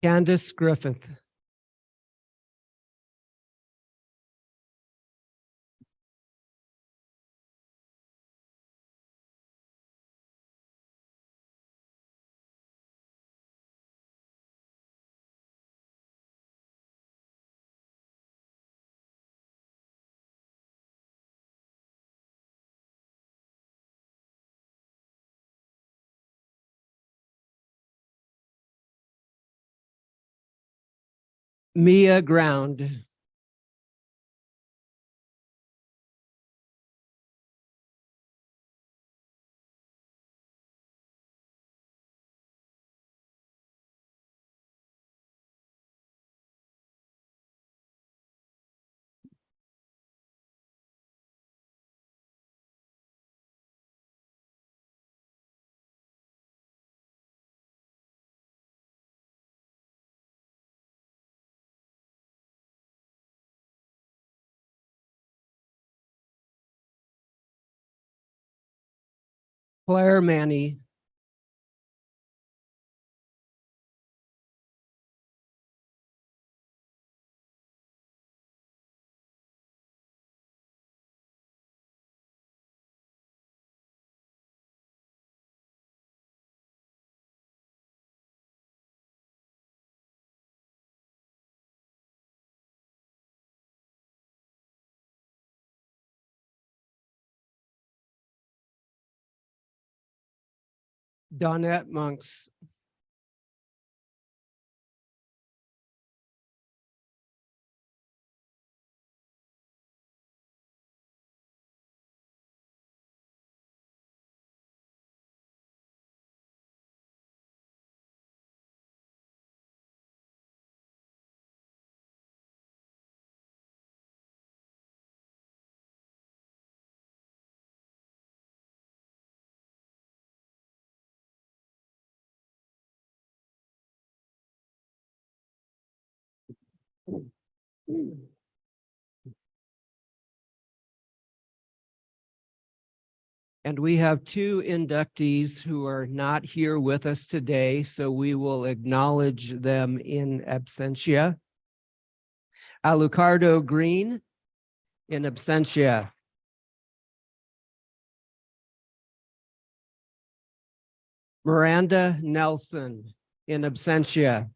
Candace Griffith. Mia Ground. Claire Manny. Donette Monks. And we have two inductees who are not here with us today, so we will acknowledge them in absentia. Alucardo Green in absentia. Miranda Nelson in absentia.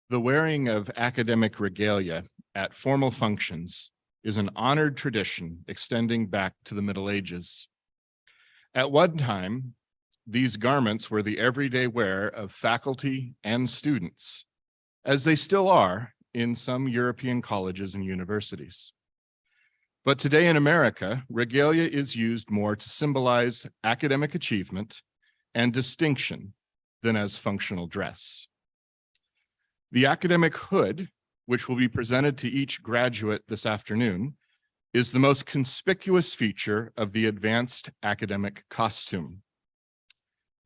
The wearing of academic regalia at formal functions is an honored tradition extending back to the Middle Ages. At one time, these garments were the everyday wear of faculty and students, as they still are in some European colleges and universities. But today in America, regalia is used more to symbolize academic achievement and distinction than as functional dress. The academic hood, which will be presented to each graduate this afternoon, is the most conspicuous feature of the advanced academic costume.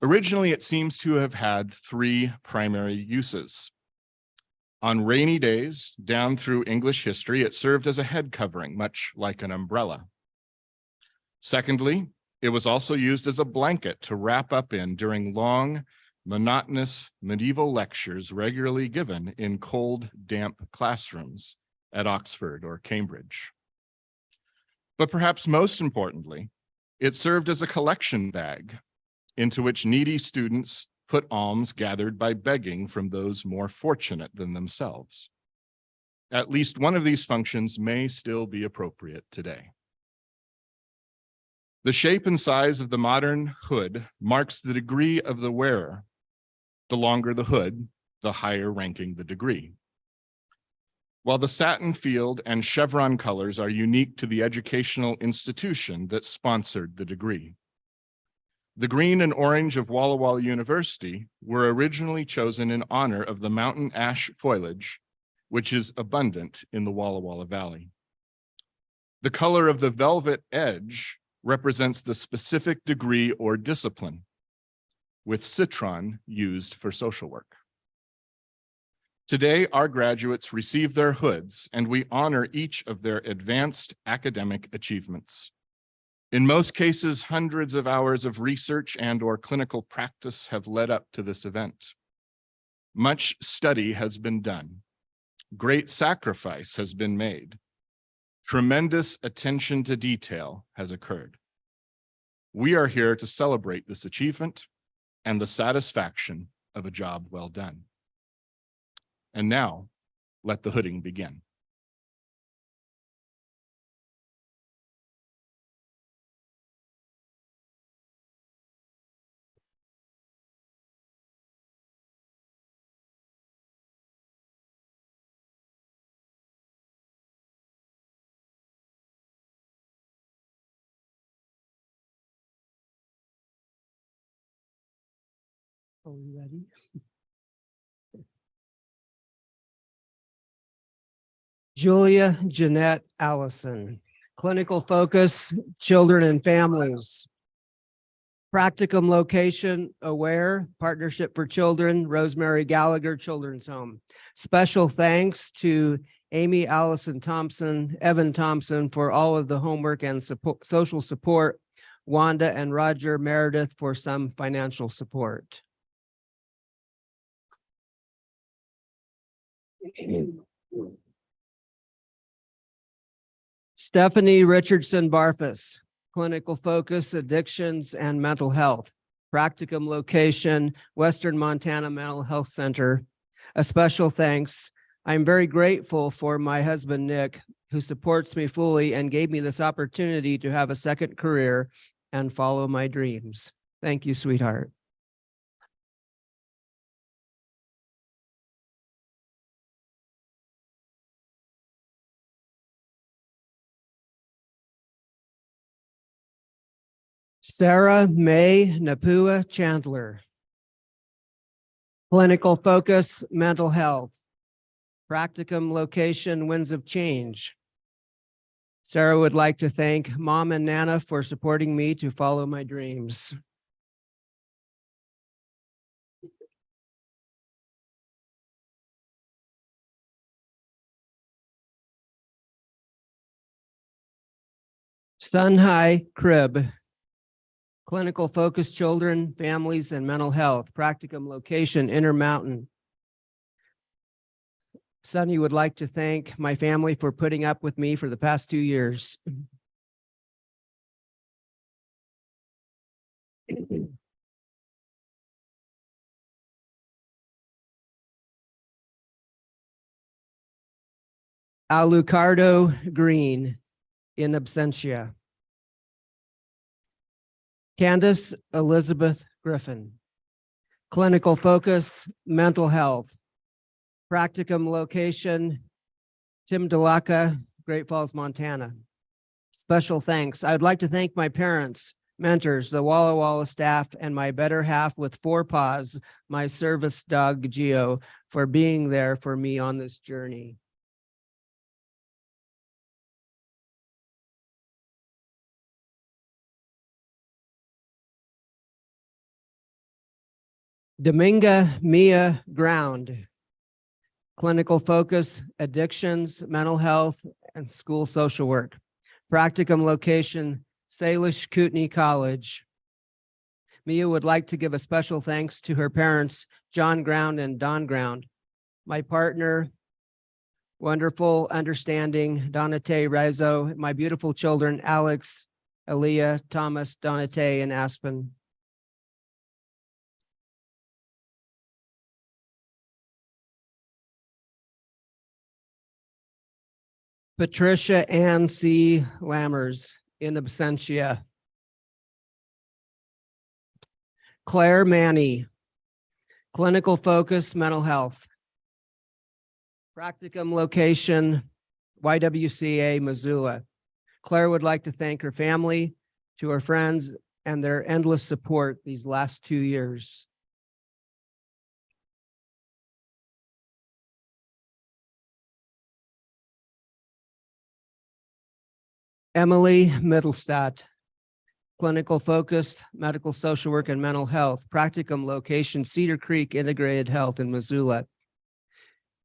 Originally, it seems to have had three primary uses. On rainy days, down through English history, it served as a head covering, much like an umbrella. Secondly, it was also used as a blanket to wrap up in during long, monotonous medieval lectures regularly given in cold, damp classrooms at Oxford or Cambridge. But perhaps most importantly, it served as a collection bag into which needy students put alms gathered by begging from those more fortunate than themselves. At least one of these functions may still be appropriate today. The shape and size of the modern hood marks the degree of the wearer. The longer the hood, the higher ranking the degree. While the satin field and chevron colors are unique to the educational institution that sponsored the degree. The green and orange of Walla Walla University were originally chosen in honor of the mountain ash foliage, which is abundant in the Walla Walla Valley. The color of the velvet edge represents the specific degree or discipline, with citron used for social work. Today, our graduates receive their hoods, and we honor each of their advanced academic achievements. In most cases, hundreds of hours of research and/or clinical practice have led up to this event. Much study has been done. Great sacrifice has been made. Tremendous attention to detail has occurred. We are here to celebrate this achievement and the satisfaction of a job well done. And now, let the hooding begin. Are we ready? Julia Jeanette Allison, clinical focus, children and families. Practicum location, Aware, Partnership for Children, Rosemary Gallagher Children's Home. Special thanks to Amy Allison Thompson, Evan Thompson for all of the homework and support, social support, Wanda and Roger Meredith for some financial support. Stephanie Richardson Barfus, clinical focus, addictions and mental health. Practicum location, Western Montana Mental Health Center. A special thanks. I'm very grateful for my husband, Nick, who supports me fully and gave me this opportunity to have a second career and follow my dreams. Thank you, sweetheart. Sarah May Napua Chandler. Clinical focus, mental health. Practicum location, Winds of Change. Sarah would like to thank Mom and Nana for supporting me to follow my dreams. Sun High Crib. Clinical focus, children, families, and mental health. Practicum location, Intermountain. Sonny would like to thank my family for putting up with me for the past 2 years. Alucardo Green, in absentia. Candace Elizabeth Griffin. Clinical focus, mental health. Practicum location, Timdalaka, Great Falls, Montana. Special thanks. I'd like to thank my parents, mentors, the Walla Walla staff, and my better half with 4 paws, my service dog, Geo, for being there for me on this journey. Dominga Mia Ground. Clinical focus, addictions, mental health, and school social work. Practicum location, Salish Kootenai College. Mia would like to give a special thanks to her parents, John Ground and Don Ground. My partner, wonderful, understanding, Donate Rizzo, my beautiful children, Alex, Aaliyah, Thomas, Donate, and Aspen. Patricia Ann C. Lammers, in absentia. Claire Manny, clinical focus, mental health. Practicum location, YWCA, Missoula. Claire would like to thank her family, to her friends, and their endless support these last 2 years. Emily Middlestadt, clinical focus, medical social work and mental health. Practicum location, Cedar Creek Integrated Health in Missoula.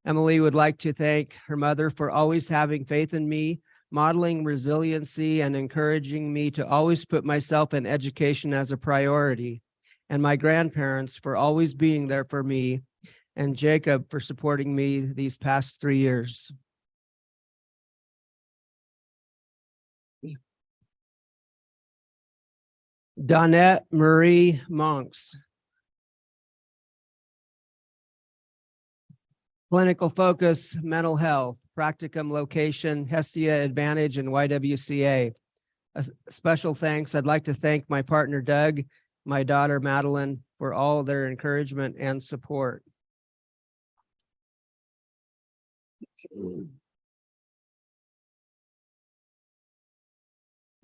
Emily would like to thank her mother for always having faith in me, modeling resiliency, and encouraging me to always put myself and education as a priority, and my grandparents for always being there for me, and Jacob for supporting me these past 3 years. Donette Marie Monks. Clinical focus, mental health. Practicum location, Hestia Advantage and YWCA. A special thanks. I'd like to thank my partner, Doug, my daughter, Madeline, for all their encouragement and support.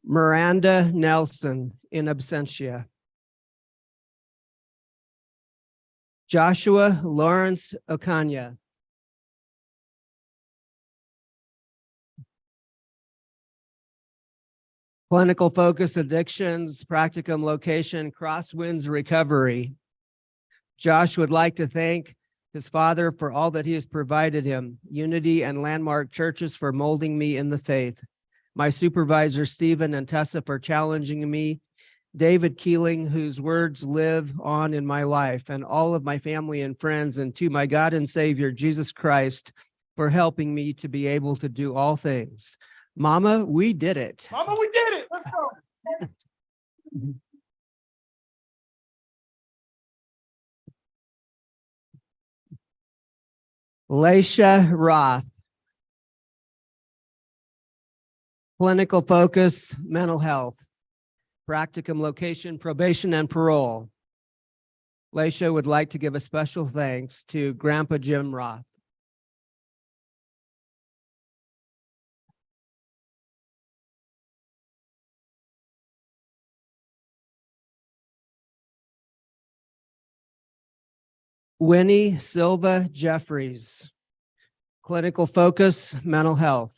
Miranda Nelson, in absentia. Joshua Lawrence Okanya. Clinical focus, addictions, practicum location, Crosswinds Recovery. Josh would like to thank his father for all that he has provided him, Unity and Landmark Churches for molding me in the faith. My supervisor, Stephen and Tessa, for challenging me, David Keeling, whose words live on in my life, and all of my family and friends, and to my God and Savior, Jesus Christ, for helping me to be able to do all things. Mama, we did it. Mama, we did it. Let's go. Laisha Roth. Clinical focus, mental health. Practicum location, probation and parole. Laisha would like to give a special thanks to Grandpa Jim Roth. Winnie Silva Jeffries. Clinical focus, mental health.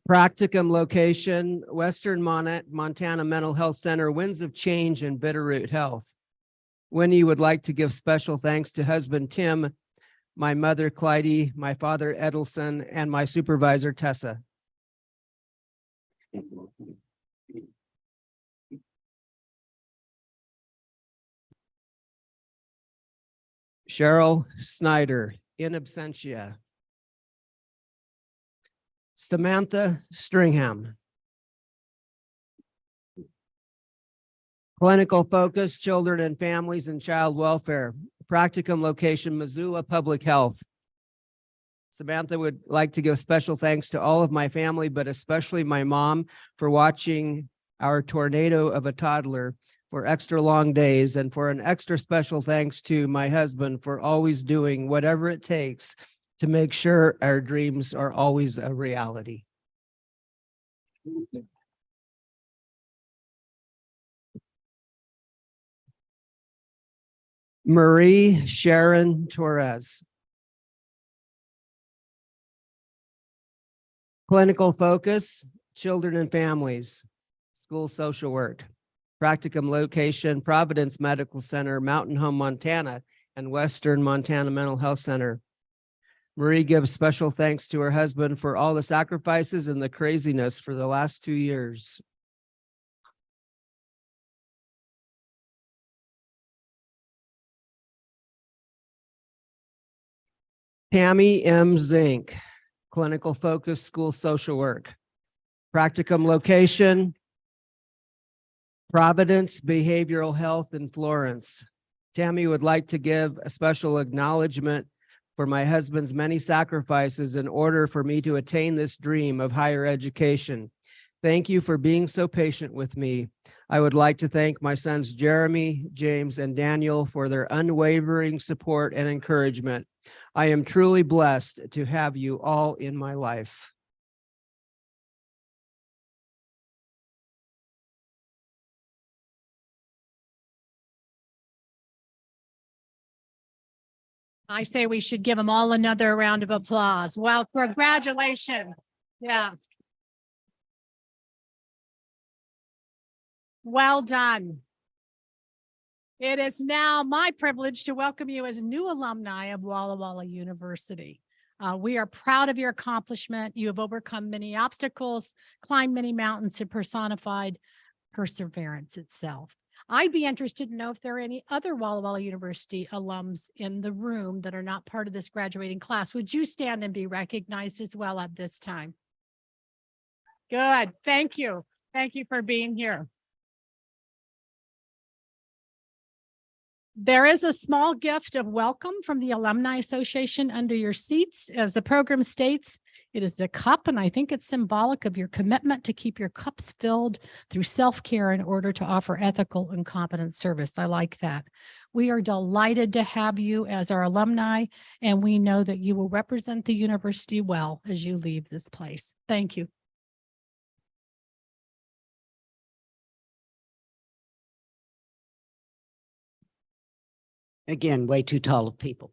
Practicum location, Western Montana Mental Health Center, Winds of Change and Bitterroot Health. Winnie would like to give special thanks to husband Tim, my mother Clyde, my father Edelson, and my supervisor Tessa. Cheryl Snyder, in absentia. Samantha Stringham. Clinical focus, children and families and child welfare. Practicum location, Missoula Public Health. Samantha would like to give special thanks to all of my family, but especially my mom for watching our tornado of a toddler for extra long days, and for an extra special thanks to my husband for always doing whatever it takes to make sure our dreams are always a reality. Marie Sharon Torres. Clinical focus, children and families, school social work. Practicum location, Providence Medical Center, Mountain Home, Montana, and Western Montana Mental Health Center. Marie gives special thanks to her husband for all the sacrifices and the craziness for the last 2 years. Tammy M. Zink, clinical focus, school social work. Practicum location, Providence Behavioral Health in Florence. Tammy would like to give a special acknowledgement for my husband's many sacrifices in order for me to attain this dream of higher education. Thank you for being so patient with me. I would like to thank my sons Jeremy, James, and Daniel for their unwavering support and encouragement. I am truly blessed to have you all in my life. I say we should give them all another round of applause. Well, congratulations. Yeah. Well done. It is now my privilege to welcome you as new alumni of Walla Walla University. We are proud of your accomplishment. You have overcome many obstacles, climbed many mountains, and personified perseverance itself. I'd be interested to know if there are any other Walla Walla University alums in the room that are not part of this graduating class. Would you stand and be recognized as well at this time? Good. Thank you. Thank you for being here. There is a small gift of welcome from the Alumni Association under your seats. As the program states, it is the cup, and I think it's symbolic of your commitment to keep your cups filled through self-care in order to offer ethical and competent service. I like that. We are delighted to have you as our alumni, and we know that you will represent the university well as you leave this place. Thank you. Again, way too tall of people.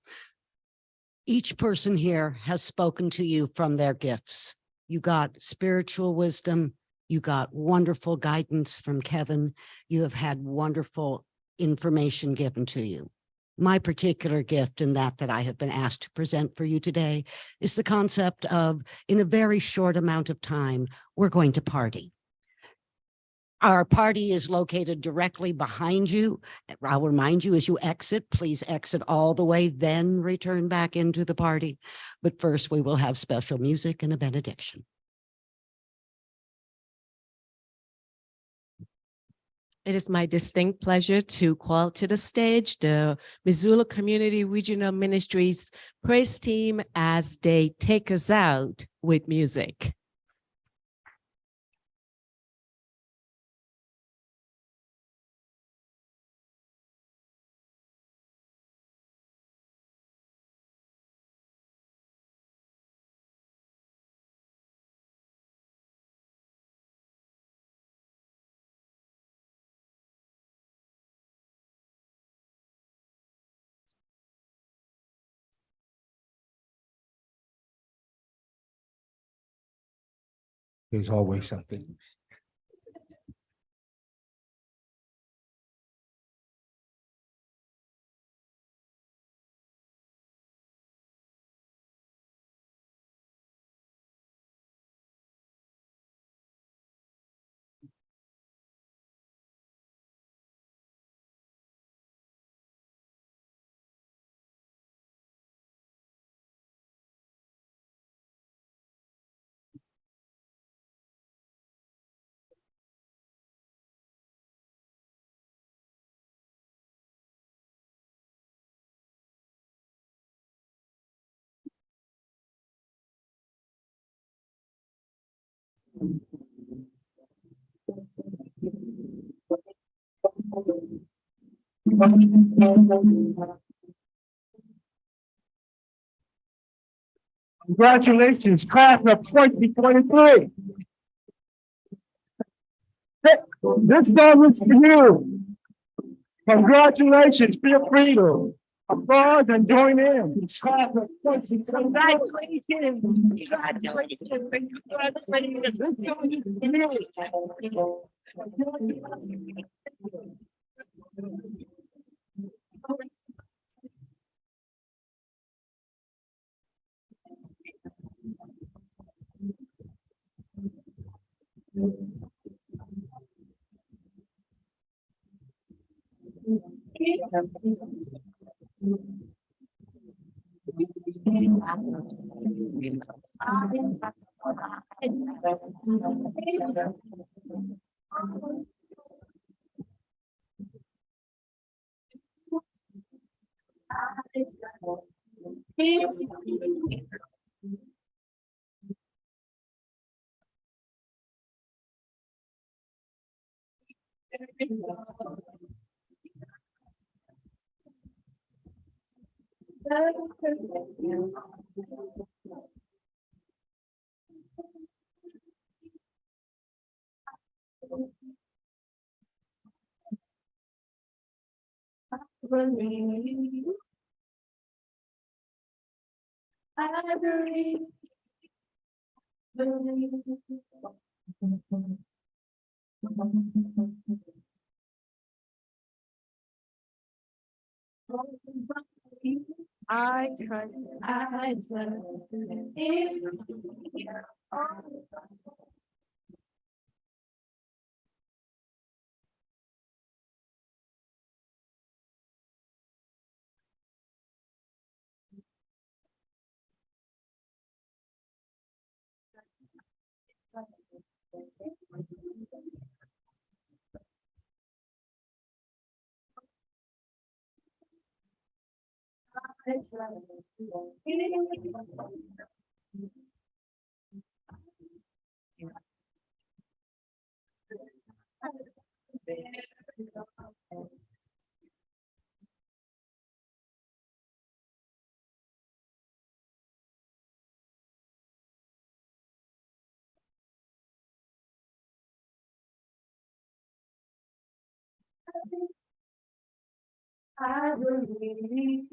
Each person here has spoken to you from their gifts. You got spiritual wisdom. You got wonderful guidance from Kevin. You have had wonderful information given to you. My particular gift in that I have been asked to present for you today is the concept of, in a very short amount of time, we're going to party. Our party is located directly behind you. I'll remind you as you exit, please exit all the way, then return back into the party. But first, we will have special music and a benediction. It is my distinct pleasure to call to the stage the Missoula Community Regional Ministries praise team as they take us out with music. There's always something. Congratulations, class of 2023. This song is for you. Congratulations, feel free to applaud and join in. It's class of 2023. Congratulations. This song is for you. I trust, I trust in I believe,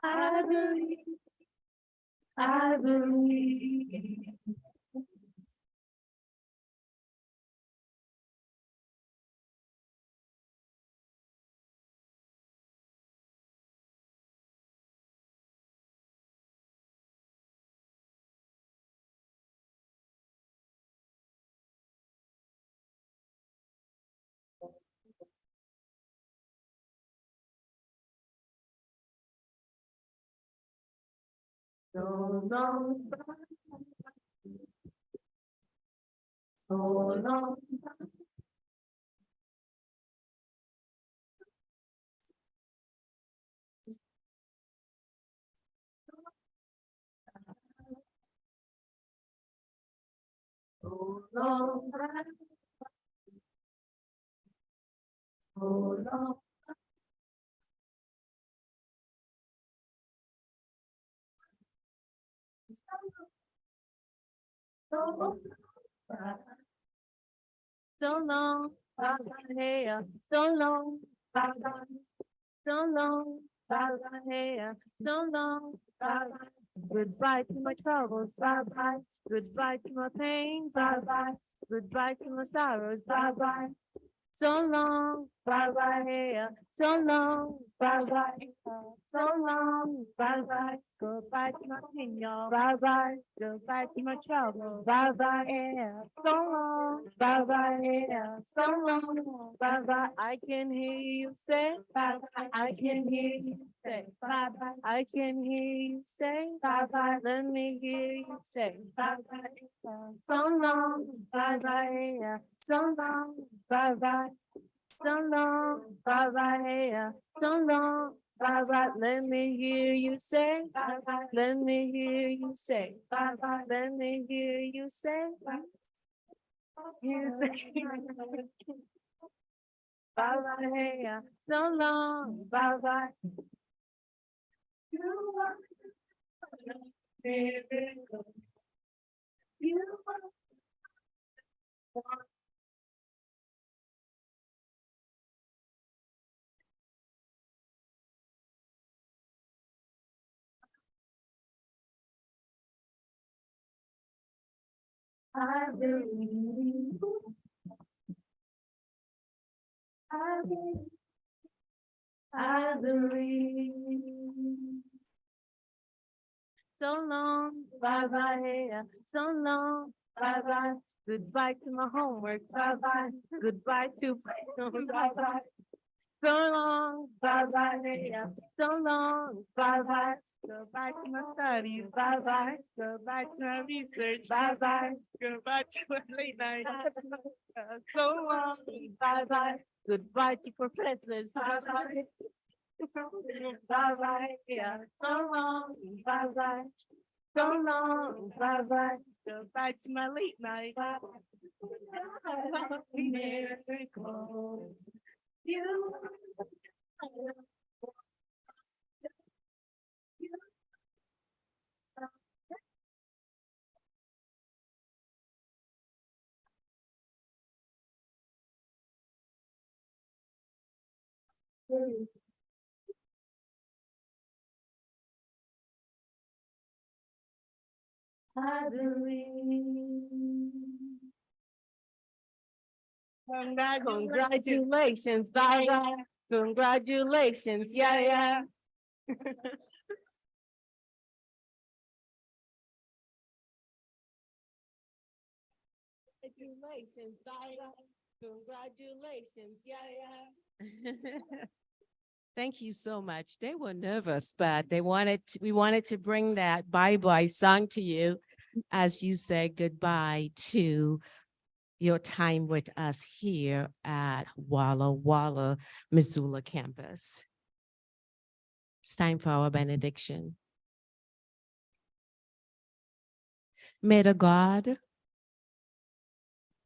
I believe, I believe. So long, so long. So long, so long. So long, bye bye, hey, so long, bye bye, so long, bye bye, hey, so long, bye bye. Goodbye to my troubles, bye bye. Goodbye to my pain, bye bye. Goodbye to my sorrows, bye bye. So long, bye bye, hey, so long, bye bye, so long, bye bye. Goodbye to my pain, y'all, bye bye. Goodbye to my trouble, bye bye, yeah. So long, bye bye, yeah. So long, bye bye. I can hear you say bye bye. I can hear you say bye bye. I can hear you say bye bye. Let me hear you say bye bye. So long, bye bye, yeah. So long, bye bye. So long, bye bye, yeah. So long, bye bye. Let me hear you say bye bye. Let me hear you say bye bye. Let me hear you say bye. You say bye bye, yeah. So long, bye bye. I believe. I believe. I believe. So long, bye bye, so long, bye bye. Goodbye to my homework, bye bye. Goodbye to bye bye. So long, bye bye, so long, bye bye. Goodbye to my studies, bye bye. Goodbye to my research, bye bye. Goodbye to my late night. So long, bye bye. Goodbye to professors, bye bye. Bye bye, yeah, so long, bye bye. So long, bye bye. Goodbye to my late night. Miracles. You. I believe. Congratulations, bye bye. Congratulations, yeah, yeah. Congratulations, bye bye. Congratulations, yeah, yeah. Thank you so much. They were nervous, but we wanted to bring that bye-bye song to you as you say goodbye to your time with us here at Walla Walla, Missoula campus. It's time for our benediction. May the God,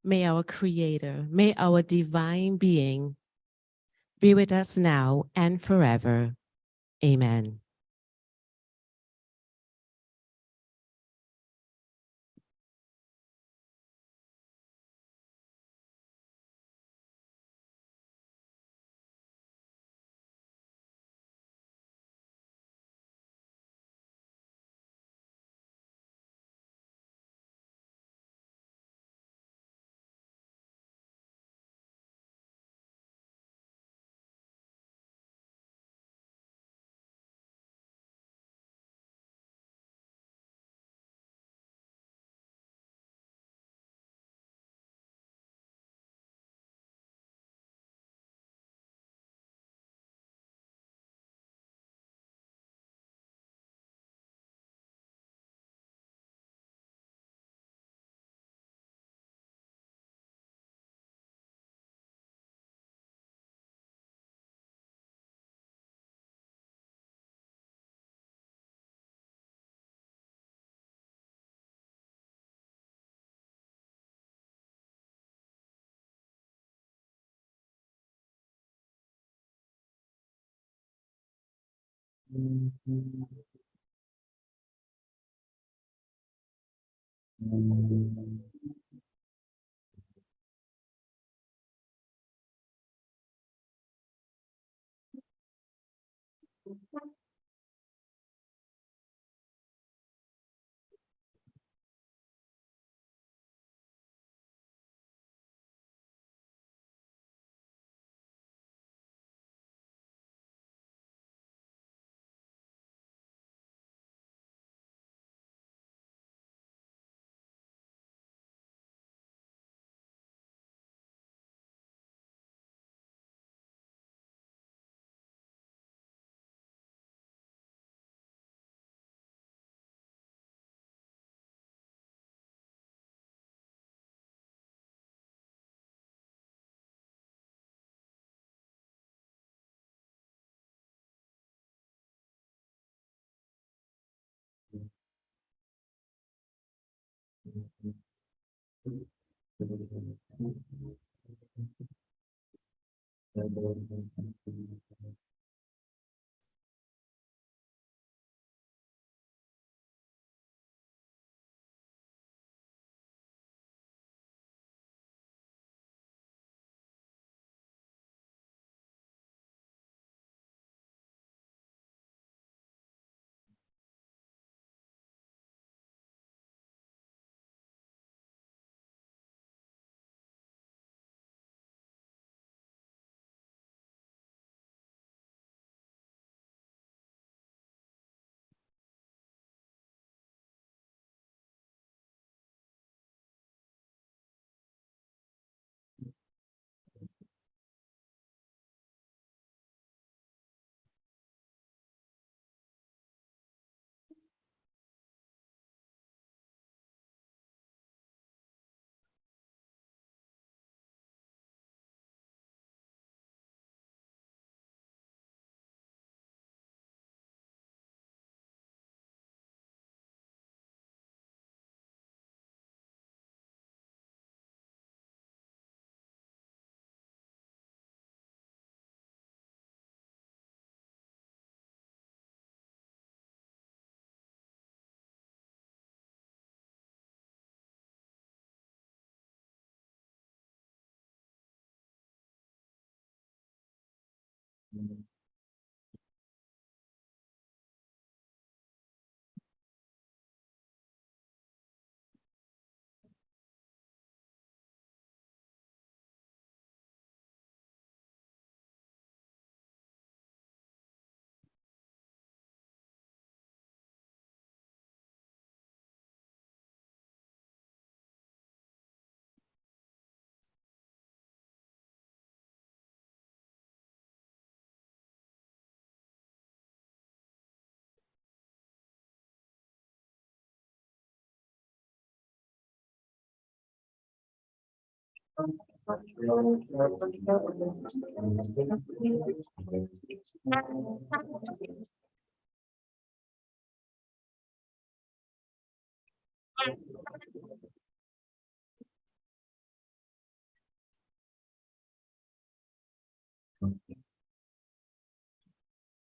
may our Creator, may our divine being be with us now and forever. Amen.